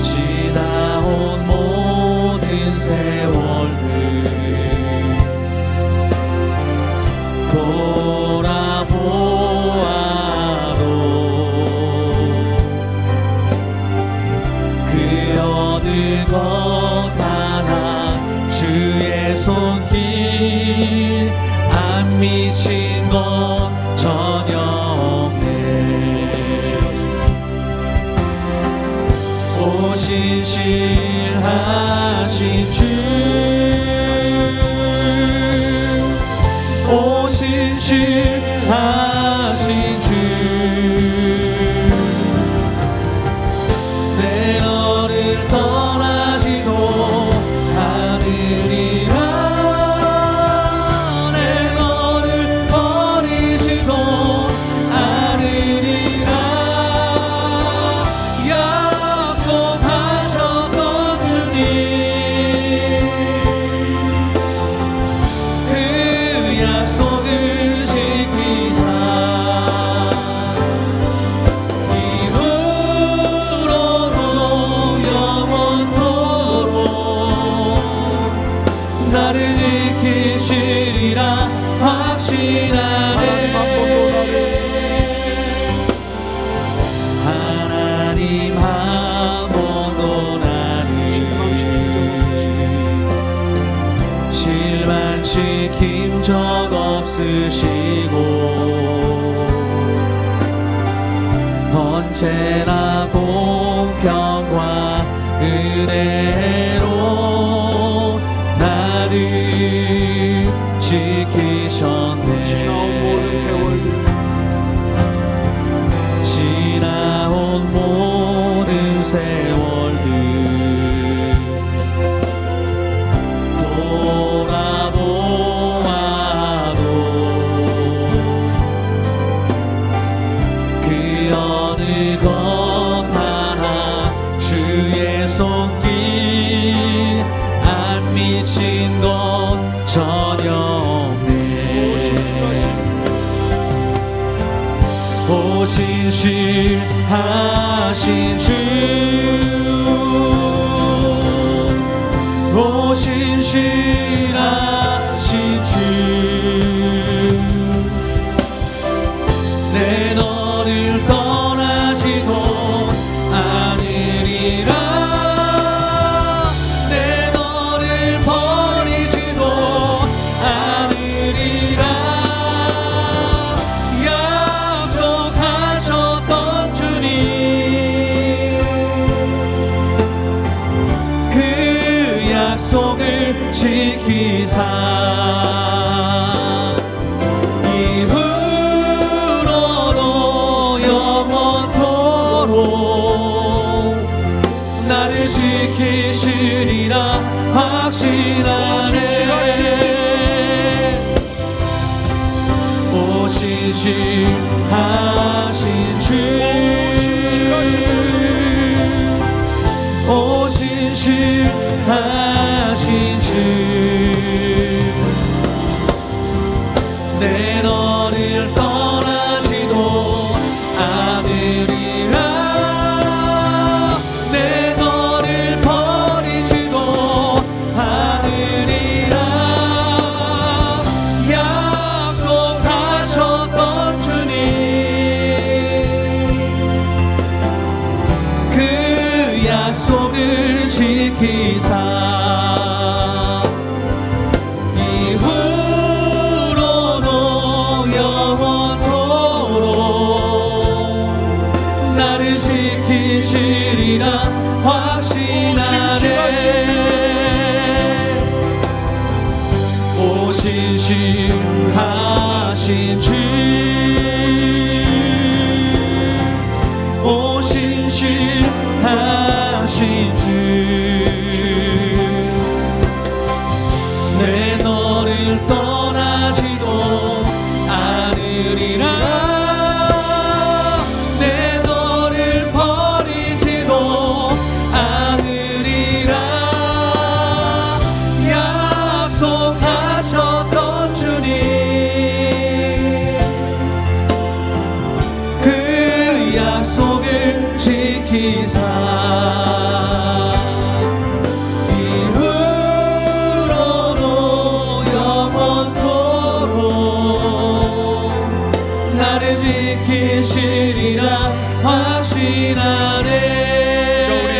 지나온 모든 세월들 돌아보아도 그 어느 것 하나 주의 손길 안 미친 것 전혀 없네. 오신실하신 주, 오신실하신 주, 내 너를 떠나지도 않으리라. 내 너를 버리지도 않으리라. 약속하셨던 주님, 그 약속을 지키사 이후로도 영원토록 나를 지키시리라 확신하네. 하나님 한 번도 나를 실망시킨 적 없으시고 언제나 공평과 은혜로 나를 지키셨네. 지나온 모든 세월들 지나온 모든 세월들 돌아보아도 그 어느 것 하나 주의 손길 안 미친 것 전혀 없네. 오신실하신 주, 오신실하신 주, 내 너를 떠나지도 않으리라. 내 너를 버리지도 않으리라. 약속하셨던 주님, 그 약속을 지키사 이후로도 영원토록 나를 지키시리라 확신하네. 오신실하신 주, 신실하신 주 신실하신 주 내 너를 떠나지도 않으리라 내 너를 버리지도 않으리라 약속하셨던 주님 그 약속을 지키사 이후로도 영원토록 나를 지키시리라 확신하네. 자, 우리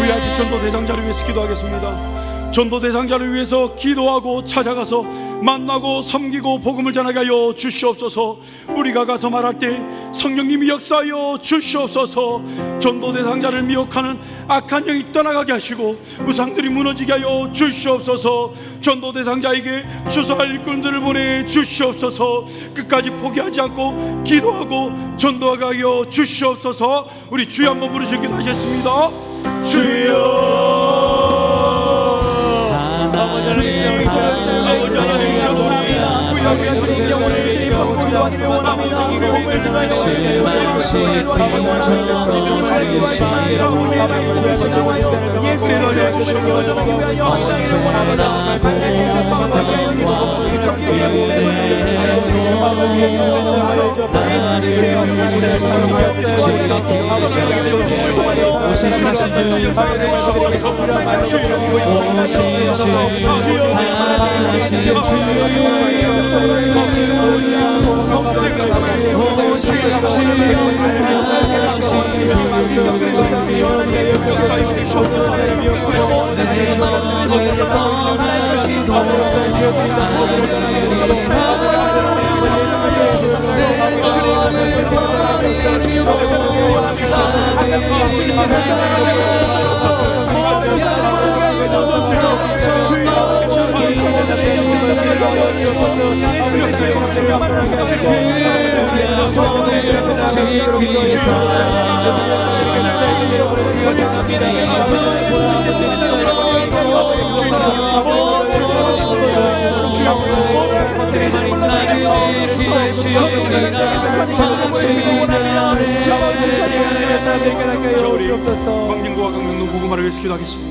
VIP 전도대장자를 위해서 기도하겠습니다. 전도대장자를 위해서 기도하고 찾아가서 만나고 섬기고 복음을 전하게 하여 주시옵소서. 우리가 가서 말할 때 성령님이 역사하여 주시옵소서. 전도대장자를 미혹하는 악한 영이 떠나가게 하시고 우상들이 무너지게 하여 주시옵소서. 전도대장자에게 주소할 일꾼들을 보내 주시옵소서. 끝까지 포기하지 않고 기도하고 전도하게 하여 주시옵소서. 우리 주여 한번 부르시기도 하셨습니다. 주여 주님, 아버지 하나님 감사합니다. 우리 하나님 영혼을 주시고 기도하기를 원합니다. 복음을 전하여 예수의 복음을 전하기 위하여 하나님을 원합니다. 광진구와 강릉도 복음화를 위해서 기도하겠습니다.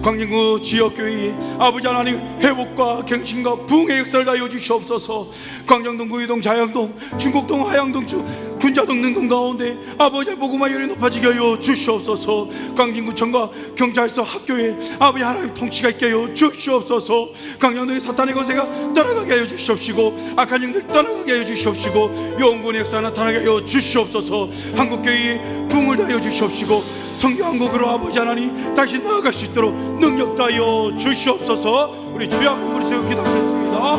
광진구 지역교회에 아버지 하나님 회복과 갱신과 부흥의 역사를 다하여 주시옵소서. 광장동, 구이동, 자양동, 중곡동, 하양동, 군자동 등등 가운데 아버지의 복음화 열이 높아지게 하여 주시옵소서. 광진구청과 경찰서, 학교에 아버지 하나님 통치가 있게 하여 주시옵소서. 광장동의 사탄의 거세가 떠나가게 하여 주시옵시고 악한 영들 떠나가게 하여 주시옵시고 영원의 역사 나타나게 하여 주시옵소서. 한국교회에 부흥을 다하여 주시옵시고 성경한국으로 아버지 하나님 다시 나아갈 수 있도록 능력 다하여 주시옵소서. 우리 주여 한번 부르시고 기도하겠습니다.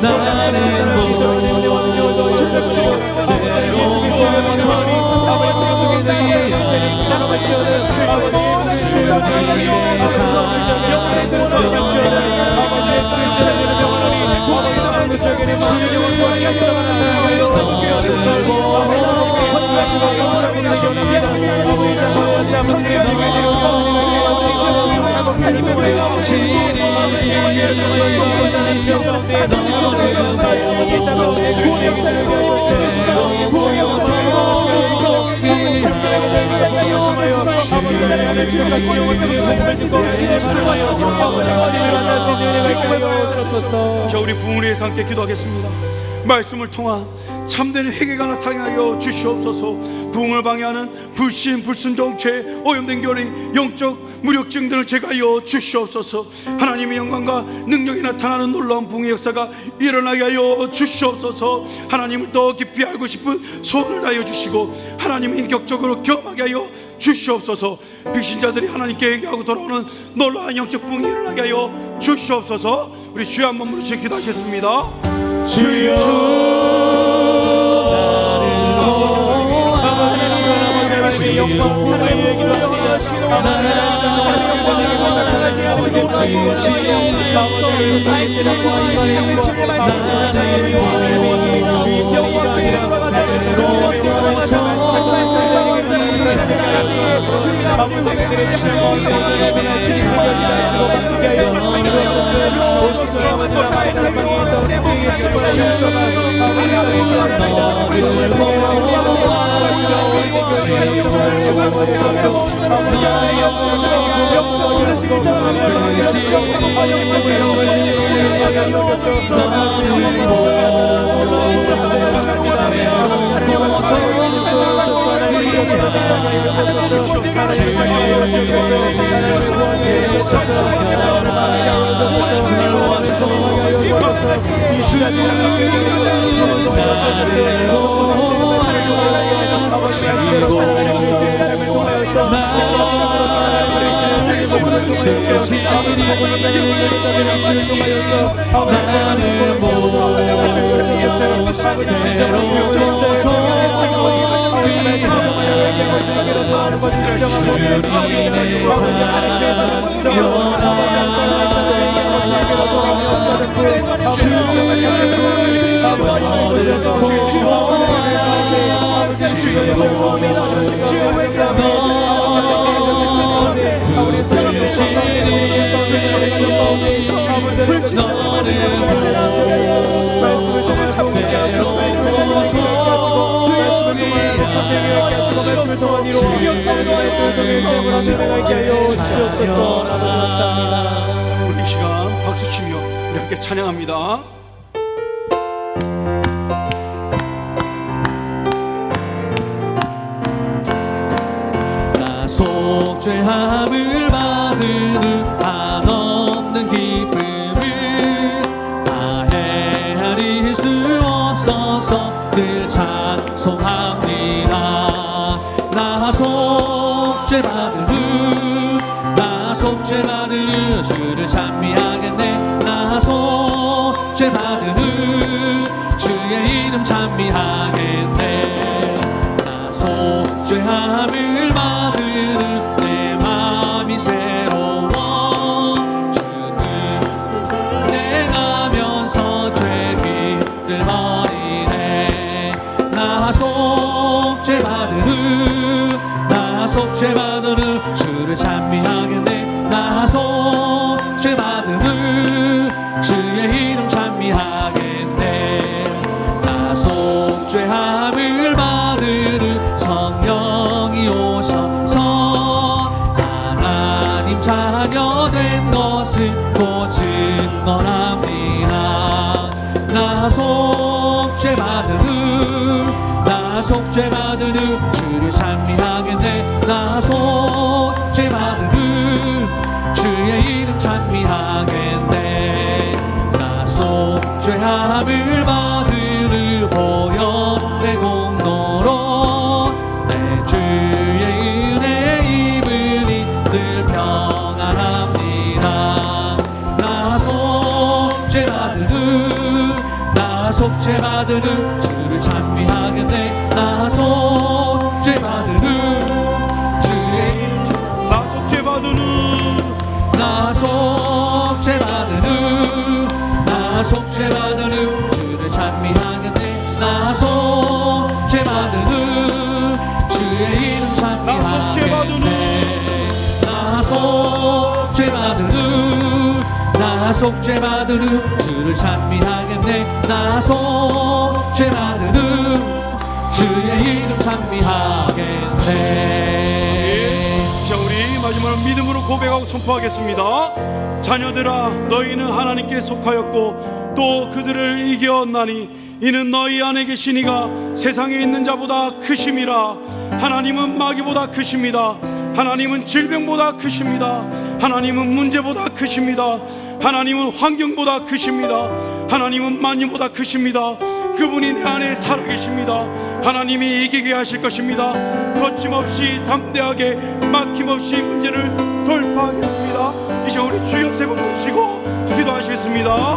나는 자, 우리 부흥을 위해서 함께 기도하겠습니다. 말씀을 통한 참된 회개가 나타나게 하여 주시옵소서. 부흥을 방해하는 불신, 불순종, 죄, 오염된 교리, 영적 무력증 등을 제거하여 주시옵소서. 하나님의 영광과 능력이 나타나는 놀라운 부흥의 역사가 일어나게 하여 주시옵소서. 하나님을 더 깊이 알고 싶은 소원을 다하여 주시고 하나님을 인격적으로 경험하게 하여 주시옵소서. 불신자들이 하나님께 회개하고 돌아오는 놀라운 영적 부흥이 일어나게 하여 주시옵소서. 우리 주여 한번 부르시고 기도하겠습니다. 주여 하나님의 영광 하나님의 기도합니다. 하나님의 영광이 나타나게 하고 우리 이 시간 박수치며 우리 함께 찬양합니다. 나 속죄함을 받은 한없는 기쁨을 다 헤아릴 수 없어서 늘 찬송합니다. 나 속죄받은 나 속죄받은 주를 찬미하겠네. 나 속죄받은 주의 이름 찬미하겠네. 나 속죄함을 받은 내 맘이 새로워 주는 내 가면서 죄기를 버리네. 나 속죄받은 주를 찬미하겠네. 나 속죄받은 주의 이름 찬미하겠네. 나 속죄함을 받은 성령이 오셔서 하나님 자녀 된 것을 곧 증언합니다. 나 속죄받은 주를 찬미하겠네. 나 속죄받은 주의 이름 찬미하겠네. 나 속죄함을 받은 보혈의 공로로 내 주의 은혜 입으니 늘 평안합니다. 나 속죄받은 주를 찬미하겠네. 나 속죄받은 주의 이름 나 속죄받은 나 속죄받은 주를 찬미하겠네. 속죄받으는 주를 찬미하겠네. 나 속죄받으는 주의 이름 찬미하겠네. 자, 우리 마지막으로 믿음으로 고백하고 선포하겠습니다. 자녀들아, 너희는 하나님께 속하였고 또 그들을 이겼나니 이는 너희 안에 계신 이가 세상에 있는 자보다 크심이라. 하나님은 마귀보다 크십니다. 하나님은 질병보다 크십니다. 하나님은 문제보다 크십니다. 하나님은 환경보다 크십니다. 하나님은 만유보다 크십니다. 그분이 내 안에 살아계십니다. 하나님이 이기게 하실 것입니다. 거침없이 담대하게 막힘없이 문제를 돌파하겠습니다. 이제 우리 주여 세 번 모시고 기도하시겠습니다.